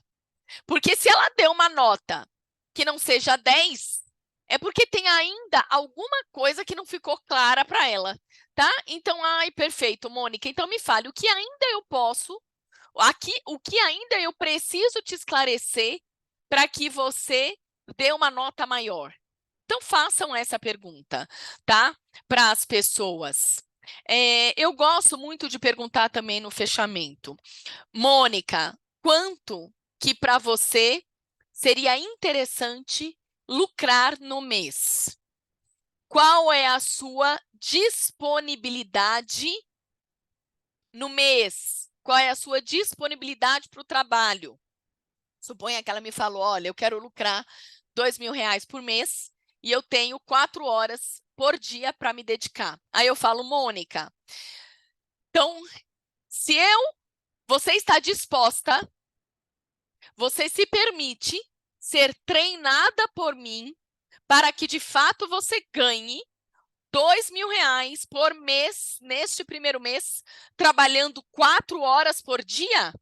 Porque se ela deu uma nota que não seja 10, é porque tem ainda alguma coisa que não ficou clara para ela, tá? Então, ai, perfeito, Mônica. Então, me fale, o que ainda eu posso, aqui, o que ainda eu preciso te esclarecer para que você dê uma nota maior? Então, façam essa pergunta, tá? Para as pessoas. Eu gosto muito de perguntar também no fechamento. Mônica, quanto que para você seria interessante lucrar no mês? Qual é a sua disponibilidade no mês? Qual é a sua disponibilidade para o trabalho? Suponha que ela me falou, olha, eu quero lucrar R$ 2.000 por mês e eu tenho 4 horas por dia para me dedicar. Aí eu falo, Mônica, então, se você está disposta, você se permite ser treinada por mim para que, de fato, você ganhe R$ 2.000 por mês, neste primeiro mês, trabalhando 4 horas por dia?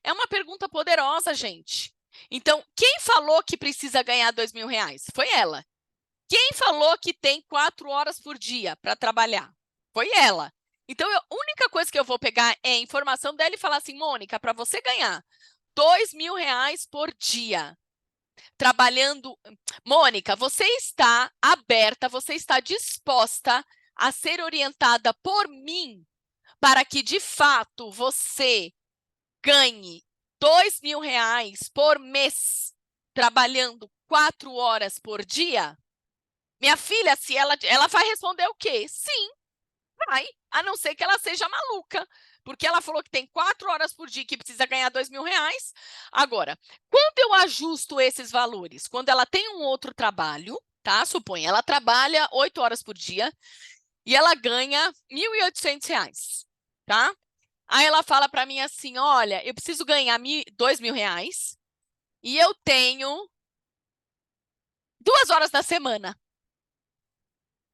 É uma pergunta poderosa, gente. Então, quem falou que precisa ganhar R$ 2.000? Foi ela. Quem falou que tem 4 horas por dia para trabalhar? Foi ela. Então, a única coisa que eu vou pegar é a informação dela e falar assim, Mônica, para você ganhar R$ 2.000 por dia, trabalhando... Mônica, você está aberta, você está disposta a ser orientada por mim para que, de fato, você ganhe R$ 2.000 por mês, trabalhando 4 horas por dia? Minha filha, se ela vai responder o quê? Sim, vai, a não ser que ela seja maluca, porque ela falou que tem 4 horas por dia que precisa ganhar R$ 2.000. Agora, quando eu ajusto esses valores? Quando ela tem um outro trabalho, tá? Suponha, ela trabalha 8 horas por dia e ela ganha R$ 1.800, tá? Aí ela fala para mim assim, olha, eu preciso ganhar R$ 2.000 e eu tenho 2 horas na semana.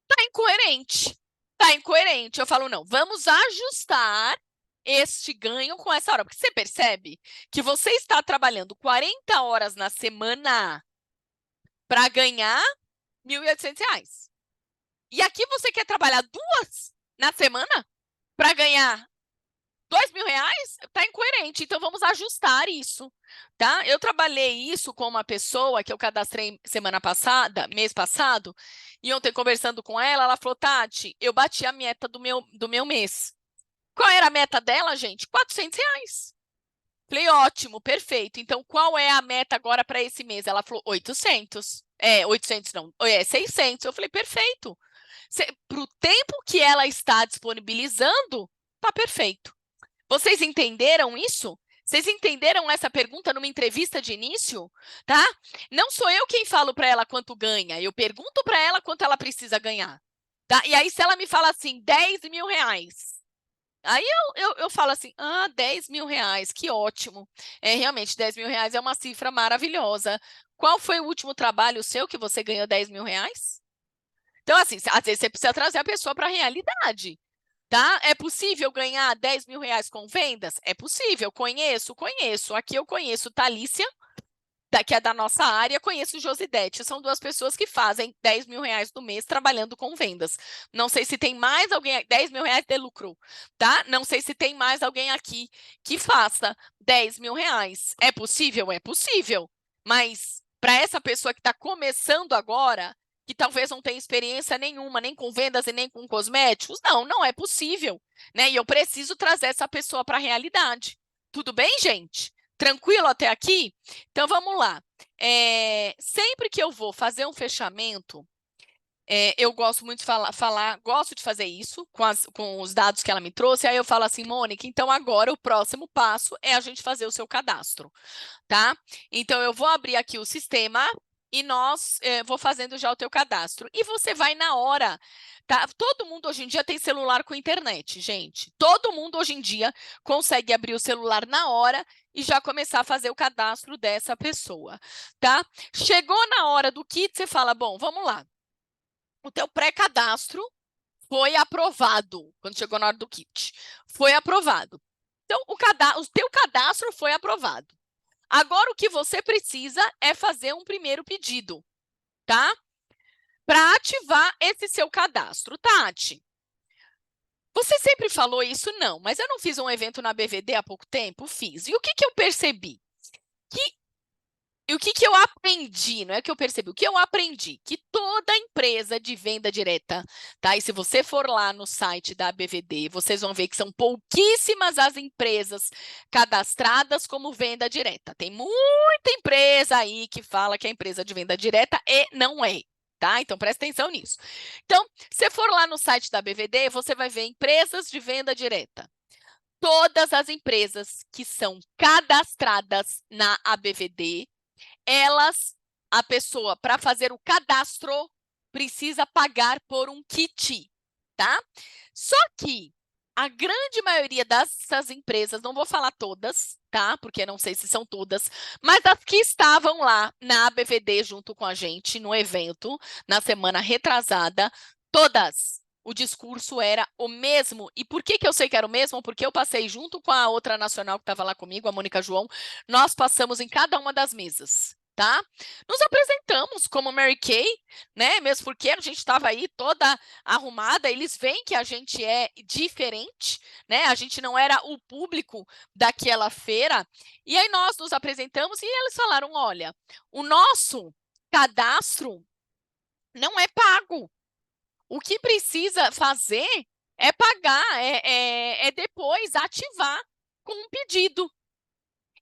Tá incoerente. Tá incoerente. Eu falo, não, vamos ajustar este ganho com essa hora. Porque você percebe que você está trabalhando 40 horas na semana para ganhar R$ 1.800. E aqui você quer trabalhar 2 na semana para ganhar R$ 2.000? Tá incoerente. Então, vamos ajustar isso, tá? Eu trabalhei isso com uma pessoa que eu cadastrei semana passada, mês passado, e ontem conversando com ela, ela falou, Tati, eu bati a meta do meu mês. Qual era a meta dela, gente? R$ 400. Falei, ótimo, perfeito. Então, qual é a meta agora para esse mês? Ela falou, 800. 800 não, 600. Eu falei, perfeito. Para o tempo que ela está disponibilizando, tá perfeito. Vocês entenderam isso? Vocês entenderam essa pergunta numa entrevista de início? Tá? Não sou eu quem falo para ela quanto ganha, eu pergunto para ela quanto ela precisa ganhar. Tá? E aí, se ela me fala assim, R$ 10.000, aí eu falo assim, R$ 10.000, que ótimo. Realmente, R$ 10.000 é uma cifra maravilhosa. Qual foi o último trabalho seu que você ganhou R$ 10.000? Então, assim, às vezes você precisa trazer a pessoa para a realidade. Tá? É possível ganhar 10 mil reais com vendas? É possível, conheço. Aqui eu conheço Thalícia, que é da nossa área, conheço Josidete. São duas pessoas que fazem 10 mil reais no mês trabalhando com vendas. Não sei se tem mais alguém, 10 mil reais de lucro, tá? Não sei se tem mais alguém aqui que faça 10 mil reais. É possível? É possível. Mas para essa pessoa que está começando agora, que talvez não tenha experiência nenhuma, nem com vendas e nem com cosméticos, não é possível, né? E eu preciso trazer essa pessoa para a realidade. Tudo bem, gente? Tranquilo até aqui? Então, vamos lá. Sempre que eu vou fazer um fechamento, eu gosto muito de gosto de fazer isso com os dados que ela me trouxe. Aí eu falo assim, Mônica, então agora o próximo passo é a gente fazer o seu cadastro, tá? Então, eu vou abrir aqui o sistema e vou fazendo já o teu cadastro. E você vai na hora, tá? Todo mundo hoje em dia tem celular com internet, gente. Todo mundo hoje em dia consegue abrir o celular na hora e já começar a fazer o cadastro dessa pessoa, tá? Chegou na hora do kit, você fala, bom, vamos lá. O teu pré-cadastro foi aprovado, quando chegou na hora do kit. Foi aprovado. Então, o teu cadastro foi aprovado. Agora, o que você precisa é fazer um primeiro pedido, tá? Para ativar esse seu cadastro. Tati, você sempre falou isso? Não, mas eu não fiz um evento na BVD há pouco tempo? Fiz. E o que eu percebi? E o que eu aprendi? Não é que eu percebi, o que eu aprendi? Que toda empresa de venda direta, tá? E se você for lá no site da BVD, vocês vão ver que são pouquíssimas as empresas cadastradas como venda direta. Tem muita empresa aí que fala que é empresa de venda direta e não é. Tá? Então, presta atenção nisso. Então, se for lá no site da BVD, você vai ver empresas de venda direta. Todas as empresas que são cadastradas na ABVD, a pessoa, para fazer o cadastro, precisa pagar por um kit, tá? Só que a grande maioria dessas empresas, não vou falar todas, tá? Porque não sei se são todas, mas as que estavam lá na ABVD junto com a gente no evento, na semana retrasada, todas. O discurso era o mesmo. E por que eu sei que era o mesmo? Porque eu passei junto com a outra nacional que estava lá comigo, a Mônica João, nós passamos em cada uma das mesas, tá? Nos apresentamos como Mary Kay, né? Mesmo porque a gente estava aí toda arrumada, eles veem que a gente é diferente, né? A gente não era o público daquela feira. E aí nós nos apresentamos e eles falaram: olha, o nosso cadastro não é pago. O que precisa fazer é pagar, é depois ativar com um pedido.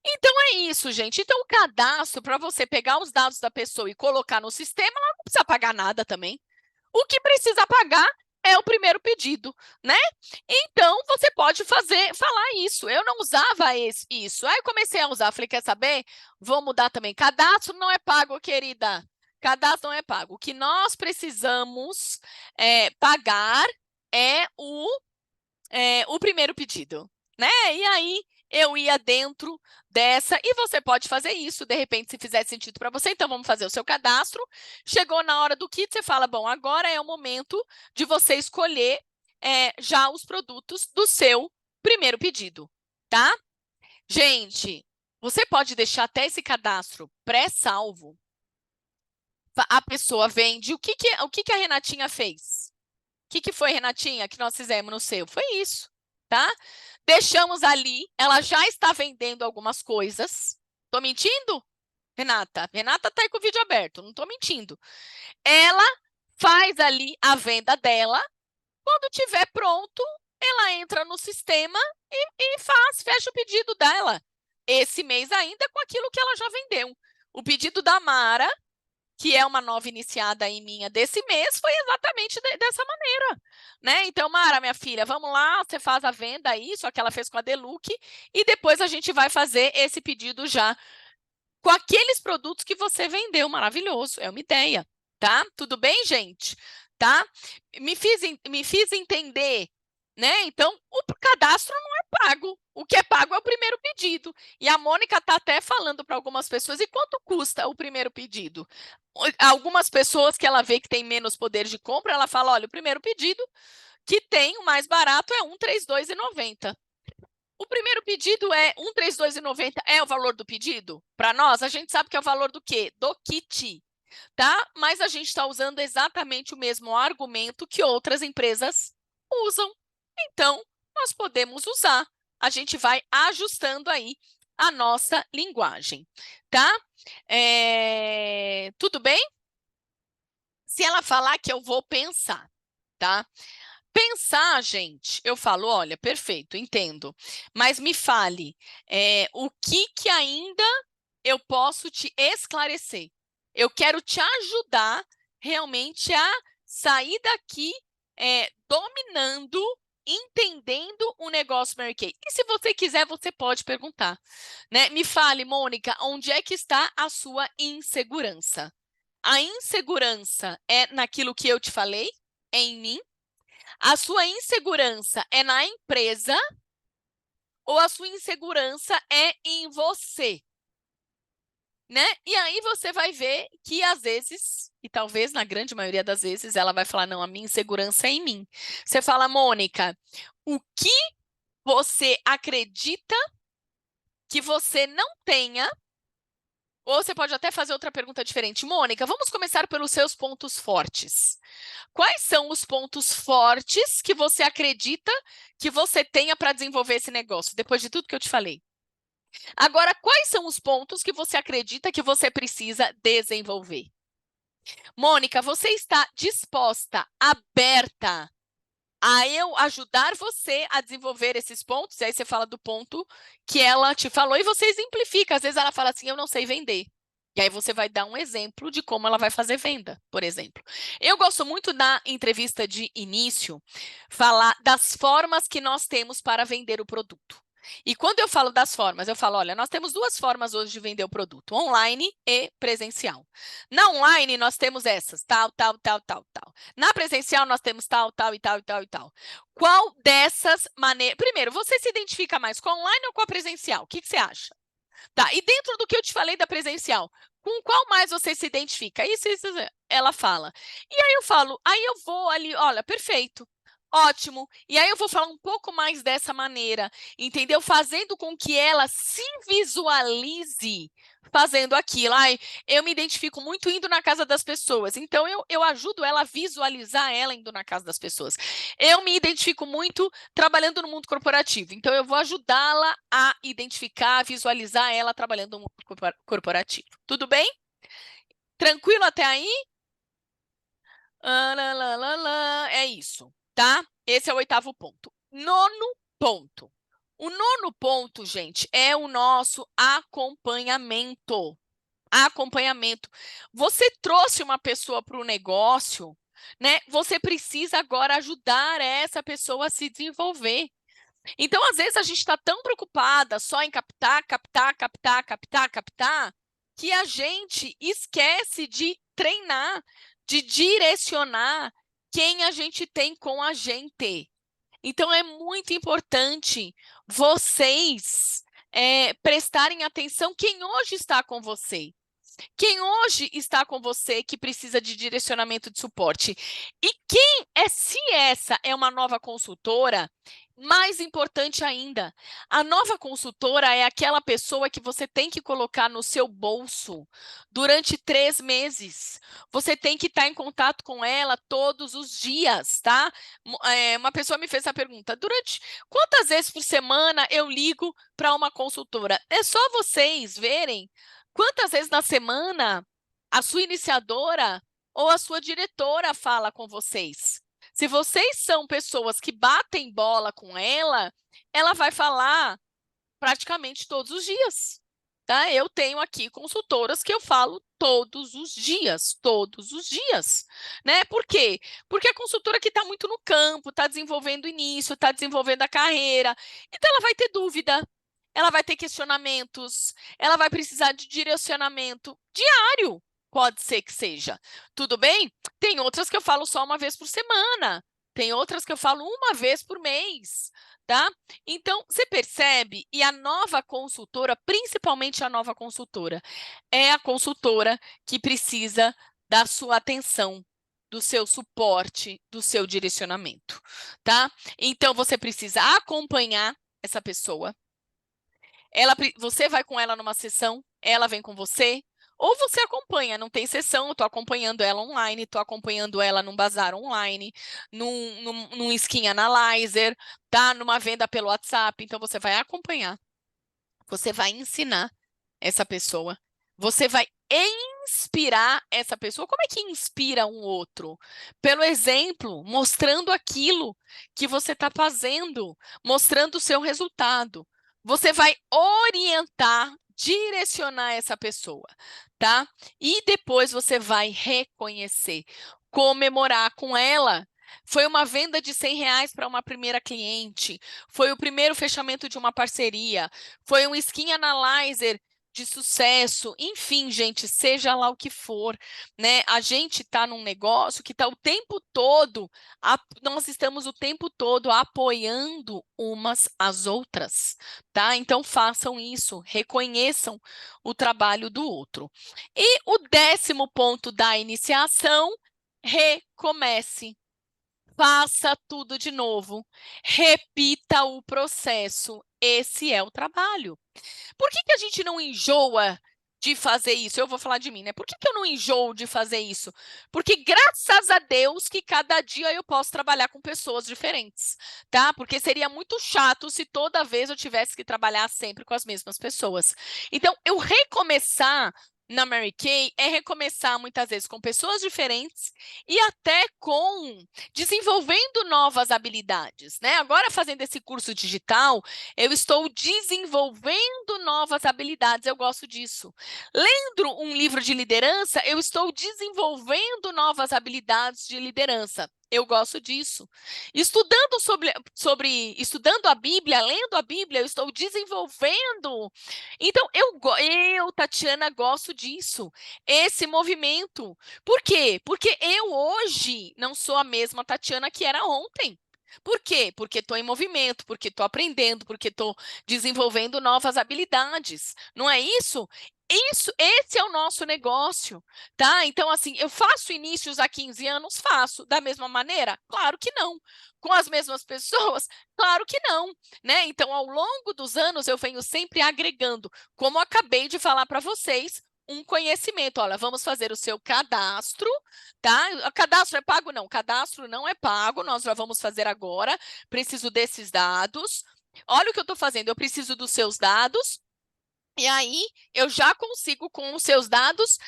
Então, é isso, gente. Então, o cadastro, para você pegar os dados da pessoa e colocar no sistema, ela não precisa pagar nada também. O que precisa pagar é o primeiro pedido, né? Então, você pode falar isso. Eu não usava isso. Aí, eu comecei a usar. Falei, quer saber? Vou mudar também. Cadastro não é pago, querida. Cadastro não é pago. O que nós precisamos pagar é o primeiro pedido, né? E aí eu ia dentro dessa, e você pode fazer isso, de repente, se fizer sentido para você, então vamos fazer o seu cadastro. Chegou na hora do kit, você fala, bom, agora é o momento de você escolher já os produtos do seu primeiro pedido, tá? Gente, você pode deixar até esse cadastro pré-salvo. A pessoa vende. O que a Renatinha fez? O que foi, Renatinha, que nós fizemos no seu? Foi isso, tá? Deixamos ali, ela já está vendendo algumas coisas. Tô mentindo, Renata? Renata tá aí com o vídeo aberto, não tô mentindo. Ela faz ali a venda dela. Quando tiver pronto, ela entra no sistema e fecha o pedido dela. Esse mês ainda com aquilo que ela já vendeu. O pedido da Mara, que é uma nova iniciada em minha desse mês, foi exatamente dessa maneira, né? Então, Mara, minha filha, vamos lá, você faz a venda aí, só que ela fez com a Deluxe, e depois a gente vai fazer esse pedido já com aqueles produtos que você vendeu, maravilhoso, é uma ideia, tá? Tudo bem, gente? Tá? Me fiz entender, né? Então, o cadastro não é pago. O que é pago é o primeiro pedido. E a Mônica está até falando para algumas pessoas, e quanto custa o primeiro pedido? Algumas pessoas que ela vê que tem menos poder de compra, ela fala, olha, o primeiro pedido que tem o mais barato é R$ 132,90. O primeiro pedido é R$ 132,90 é o valor do pedido? Para nós, a gente sabe que é o valor do quê? Do kit, tá? Mas a gente está usando exatamente o mesmo argumento que outras empresas usam. Então, nós podemos usar. A gente vai ajustando aí a nossa linguagem, tá? Tudo bem? Se ela falar que eu vou pensar, tá? Pensar, gente, eu falo, olha, perfeito, entendo, mas me fale, o que ainda eu posso te esclarecer? Eu quero te ajudar realmente a sair daqui dominando, entendendo o negócio Mary Kay. E se você quiser, você pode perguntar, né? Me fale, Mônica, onde é que está a sua insegurança? A insegurança é naquilo que eu te falei? É em mim? A sua insegurança é na empresa ou a sua insegurança é em você? Né? E aí você vai ver que às vezes, e talvez na grande maioria das vezes, ela vai falar, não, a minha insegurança é em mim. Você fala, Mônica, o que você acredita que você não tenha? Ou você pode até fazer outra pergunta diferente. Mônica, vamos começar pelos seus pontos fortes. Quais são os pontos fortes que você acredita que você tenha para desenvolver esse negócio, depois de tudo que eu te falei? Agora, quais são os pontos que você acredita que você precisa desenvolver? Mônica, você está disposta, aberta a eu ajudar você a desenvolver esses pontos? E aí você fala do ponto que ela te falou e você exemplifica. Às vezes ela fala assim, eu não sei vender. E aí você vai dar um exemplo de como ela vai fazer venda, por exemplo. Eu gosto muito na entrevista de início, falar das formas que nós temos para vender o produto. E quando eu falo das formas, eu falo, olha, nós temos duas formas hoje de vender o produto, online e presencial. Na online, nós temos essas, tal, tal, tal, tal, tal. Na presencial, nós temos tal, tal e tal e tal e tal. Qual dessas maneiras... Primeiro, você se identifica mais com a online ou com a presencial? O que você acha? Tá, e dentro do que eu te falei da presencial, com qual mais você se identifica? Isso, ela fala. E aí eu falo, aí eu vou ali, olha, perfeito, ótimo. E aí eu vou falar um pouco mais dessa maneira, entendeu? Fazendo com que ela se visualize fazendo aquilo. Ai, eu me identifico muito indo na casa das pessoas, então eu ajudo ela a visualizar ela indo na casa das pessoas. Eu me identifico muito trabalhando no mundo corporativo, então eu vou ajudá-la a identificar, a visualizar ela trabalhando no mundo corporativo. Tudo bem? Tranquilo até aí? É isso, tá? Esse é o 8º ponto. 9º ponto. O 9º ponto, gente, é o nosso acompanhamento. Acompanhamento. Você trouxe uma pessoa para o negócio, né? Você precisa agora ajudar essa pessoa a se desenvolver. Então, às vezes, a gente está tão preocupada só em captar, captar, captar, captar, captar, que a gente esquece de treinar, de direcionar quem a gente tem com a gente. Então, é muito importante vocês prestarem atenção quem hoje está com você. Quem hoje está com você que precisa de direcionamento de suporte. E se essa é uma nova consultora, mais importante ainda, a nova consultora é aquela pessoa que você tem que colocar no seu bolso durante 3 meses. Você tem que estar em contato com ela todos os dias, tá? Uma pessoa me fez essa pergunta, quantas vezes por semana eu ligo para uma consultora? É só vocês verem quantas vezes na semana a sua iniciadora ou a sua diretora fala com vocês? Se vocês são pessoas que batem bola com ela, ela vai falar praticamente todos os dias. Tá? Eu tenho aqui consultoras que eu falo todos os dias, né? Por quê? Porque a consultora que está muito no campo, está desenvolvendo o início, está desenvolvendo a carreira, então ela vai ter dúvida, ela vai ter questionamentos, ela vai precisar de direcionamento diário, pode ser que seja. Tudo bem? Tem outras que eu falo só uma vez por semana, tem outras que eu falo uma vez por mês, tá? Então, você percebe, e a nova consultora, principalmente a nova consultora, é a consultora que precisa da sua atenção. do seu suporte, do seu direcionamento, tá? Então, você precisa acompanhar essa pessoa. Você vai com ela numa sessão, ela vem com você, ou você acompanha, não tem sessão, eu estou acompanhando ela online, estou acompanhando ela num bazar online, num Skin Analyzer, tá? Numa venda pelo WhatsApp, então você vai acompanhar, você vai ensinar essa pessoa, você vai inspirar essa pessoa. Como é que inspira um outro? Pelo exemplo, mostrando aquilo que você está fazendo, mostrando o seu resultado. Você vai orientar, direcionar essa pessoa, tá? E depois você vai reconhecer, comemorar com ela. Foi uma venda de R$ 100 para uma primeira cliente, foi o primeiro fechamento de uma parceria, foi um Skin Analyzer de sucesso, enfim, gente, seja lá o que for, né? A gente está num negócio que está o tempo todo, nós estamos o tempo todo apoiando umas às outras, tá? Então façam isso, reconheçam o trabalho do outro. E o 10º ponto da iniciação, recomece. Faça tudo de novo, repita o processo. Esse é o trabalho. Por que a gente não enjoa de fazer isso? Eu vou falar de mim, né? Por que eu não enjoo de fazer isso? Porque graças a Deus que cada dia eu posso trabalhar com pessoas diferentes, tá? Porque seria muito chato se toda vez eu tivesse que trabalhar sempre com as mesmas pessoas. Então, eu recomeçar na Mary Kay é recomeçar muitas vezes com pessoas diferentes e até com desenvolvendo novas habilidades, né? Agora fazendo esse curso digital, eu estou desenvolvendo novas habilidades, eu gosto disso. Lendo um livro de liderança, eu estou desenvolvendo novas habilidades de liderança. Eu gosto disso. Estudando estudando a Bíblia, lendo a Bíblia, eu estou desenvolvendo. Então, Tatiana, gosto disso. Esse movimento. Por quê? Porque eu hoje não sou a mesma Tatiana que era ontem. Por quê? Porque estou em movimento, porque estou aprendendo, porque estou desenvolvendo novas habilidades. Não é isso? Esse é o nosso negócio, tá? Então, assim, eu faço inícios há 15 anos? Faço. Da mesma maneira? Claro que não. Com as mesmas pessoas? Claro que não, né? Então, ao longo dos anos, eu venho sempre agregando, como eu acabei de falar para vocês, um conhecimento. Olha, vamos fazer o seu cadastro, tá? O cadastro é pago? Não, cadastro não é pago, nós já vamos fazer agora. Preciso desses dados. Olha o que eu estou fazendo, eu preciso dos seus dados, e aí eu já consigo, com os seus dados,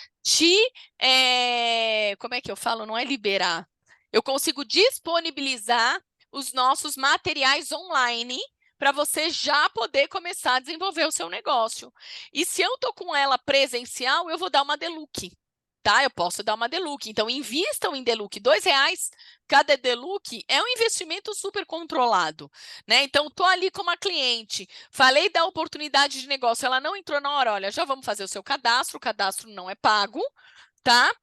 como é que eu falo? Não é liberar. Eu consigo disponibilizar os nossos materiais online para você já poder começar a desenvolver o seu negócio. E se eu estou com ela presencial, eu vou dar uma Deluxe, tá? Eu posso dar uma Deluxe. Então, invistam em Deluxe. R$ 2 cada Deluxe é um investimento super controlado, né? Então, estou ali com uma cliente, falei da oportunidade de negócio, ela não entrou na hora, olha, já vamos fazer o seu cadastro, o cadastro não é pago, tá?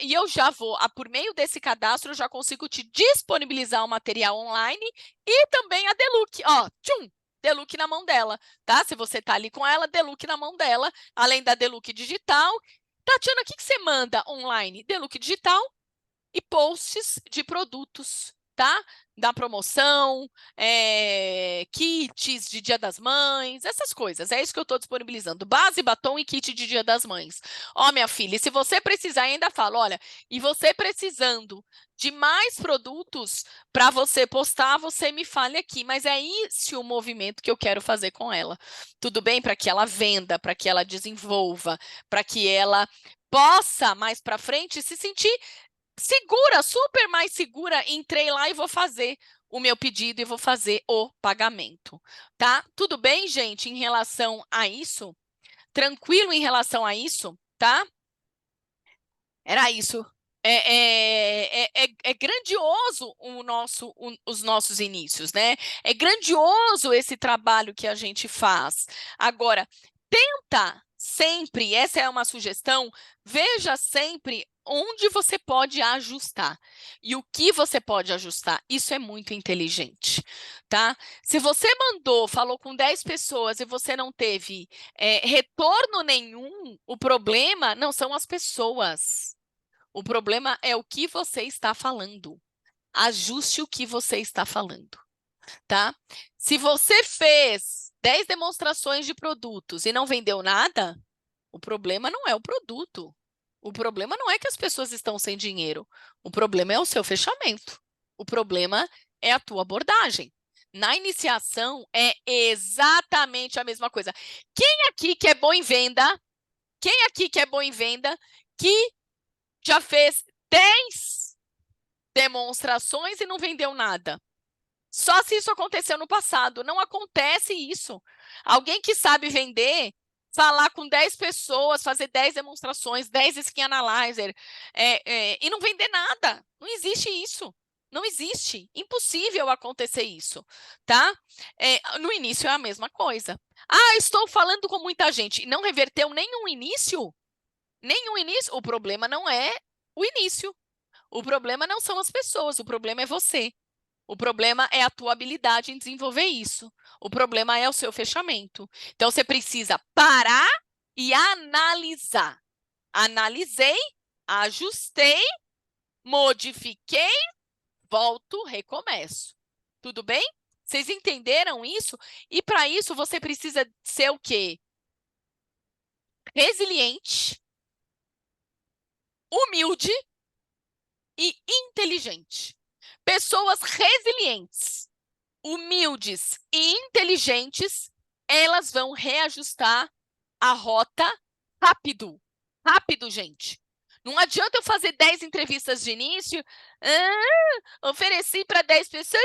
E eu já vou, por meio desse cadastro, eu já consigo te disponibilizar o material online e também a Deluxe, ó, tchum! Deluxe na mão dela, tá? Se você tá ali com ela, Deluxe na mão dela, além da Deluxe digital. Tatiana, o que você manda online? Deluxe digital e posts de produtos, tá? Da promoção, kits de Dia das Mães, essas coisas. É isso que eu estou disponibilizando. Base, batom e kit de Dia das Mães. Ó, minha filha, e se você precisar, ainda falo, olha, e você precisando de mais produtos para você postar, você me fale aqui. Mas é esse o movimento que eu quero fazer com ela. Tudo bem? Para que ela venda, para que ela desenvolva, para que ela possa, mais para frente, se sentir segura, super mais segura. Entrei lá e vou fazer o meu pedido e vou fazer o pagamento, tá? Tudo bem, gente, em relação a isso? Tranquilo em relação a isso, tá? Era isso. É grandioso os nossos inícios, né? É grandioso esse trabalho que a gente faz. Agora, tenta sempre, essa é uma sugestão, veja sempre onde você pode ajustar e o que você pode ajustar. Isso é muito inteligente, tá? Se você falou com 10 pessoas e você não teve retorno nenhum, o problema não são as pessoas. O problema é o que você está falando. Ajuste o que você está falando, tá? Se você fez 10 demonstrações de produtos e não vendeu nada, o problema não é o produto. O problema não é que as pessoas estão sem dinheiro. O problema é o seu fechamento. O problema é a tua abordagem. Na iniciação é exatamente a mesma coisa. Quem aqui que é bom em venda? Quem aqui que é bom em venda que já fez 10 demonstrações e não vendeu nada? Só se isso aconteceu no passado. Não acontece isso. Alguém que sabe vender, falar com 10 pessoas, fazer 10 demonstrações, 10 skin analyzer, e não vender nada. Não existe isso. Não existe. Impossível acontecer isso, tá? No início é a mesma coisa. Ah, estou falando com muita gente. Não reverteu nenhum início? Nenhum início? O problema não é o início. O problema não são as pessoas. O problema é você. O problema é a tua habilidade em desenvolver isso. O problema é o seu fechamento. Então, você precisa parar e analisar. Analisei, ajustei, modifiquei, volto, recomeço. Tudo bem? Vocês entenderam isso? E para isso, você precisa ser o quê? Resiliente, humilde e inteligente. Pessoas resilientes, humildes e inteligentes, elas vão reajustar a rota rápido. Rápido, gente. Não adianta eu fazer 10 entrevistas de início, ofereci para 10 pessoas,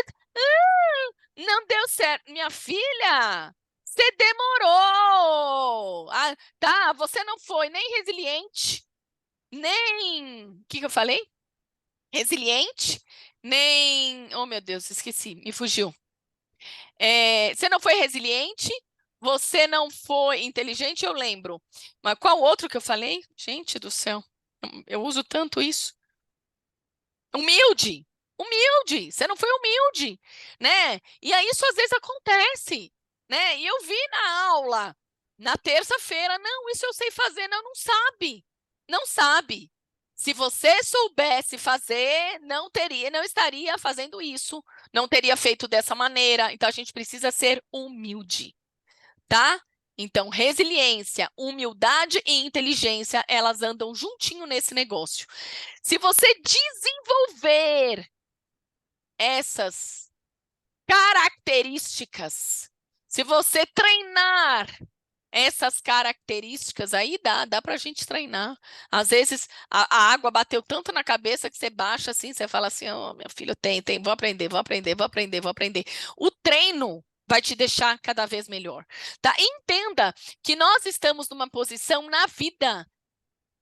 não deu certo. Minha filha, você demorou. Tá, você não foi nem resiliente, nem... O que eu falei? Resiliente, nem... Oh, meu Deus, esqueci, me fugiu. Você não foi resiliente, você não foi inteligente, eu lembro. Mas qual outro que eu falei? Gente do céu, eu uso tanto isso. Humilde, humilde, você não foi humilde, né? E aí isso às vezes acontece, né? E eu vi na aula, na terça-feira, não, isso eu sei fazer, não, não sabe, não sabe. Se você soubesse fazer, não estaria fazendo isso, não teria feito dessa maneira. Então a gente precisa ser humilde, tá? Então, resiliência, humildade e inteligência, elas andam juntinho nesse negócio. Se você desenvolver essas características, se você treinar essas características aí, dá para a gente treinar. Às vezes, a água bateu tanto na cabeça que você baixa assim, você fala assim, oh, meu filho, vou aprender, vou aprender, vou aprender, vou aprender. O treino vai te deixar cada vez melhor, tá? Entenda que nós estamos numa posição na vida,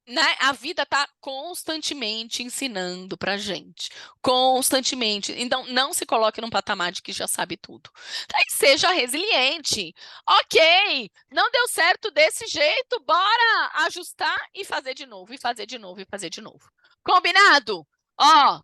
né? A vida está constantemente ensinando para gente, constantemente. Então, não se coloque num patamar de que já sabe tudo. Daí seja resiliente. Ok, não deu certo desse jeito, bora ajustar e fazer de novo, e fazer de novo, e fazer de novo. Combinado? Ó,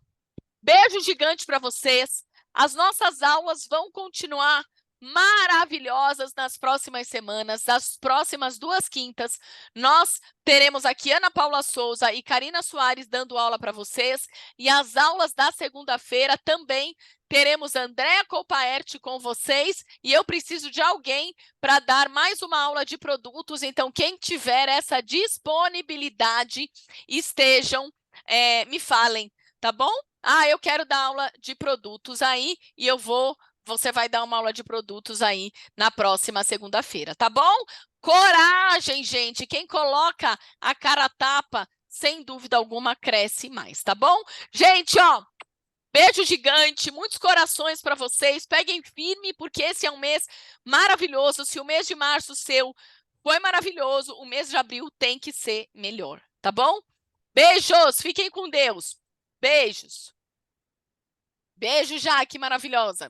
beijo gigante para vocês. As nossas aulas vão continuar maravilhosas nas próximas semanas, das próximas 2 quintas. Nós teremos aqui Ana Paula Souza e Karina Soares dando aula para vocês. E as aulas da segunda-feira também teremos Andréa Copaerte com vocês. E eu preciso de alguém para dar mais uma aula de produtos. Então, quem tiver essa disponibilidade, me falem, tá bom? Eu quero dar aula de produtos aí e você vai dar uma aula de produtos aí na próxima segunda-feira, tá bom? Coragem, gente! Quem coloca a cara a tapa, sem dúvida alguma, cresce mais, tá bom? Gente, ó, beijo gigante, muitos corações para vocês. Peguem firme, porque esse é um mês maravilhoso. Se o mês de março seu foi maravilhoso, o mês de abril tem que ser melhor, tá bom? Beijos, fiquem com Deus. Beijos. Beijo, Jaque, maravilhosa.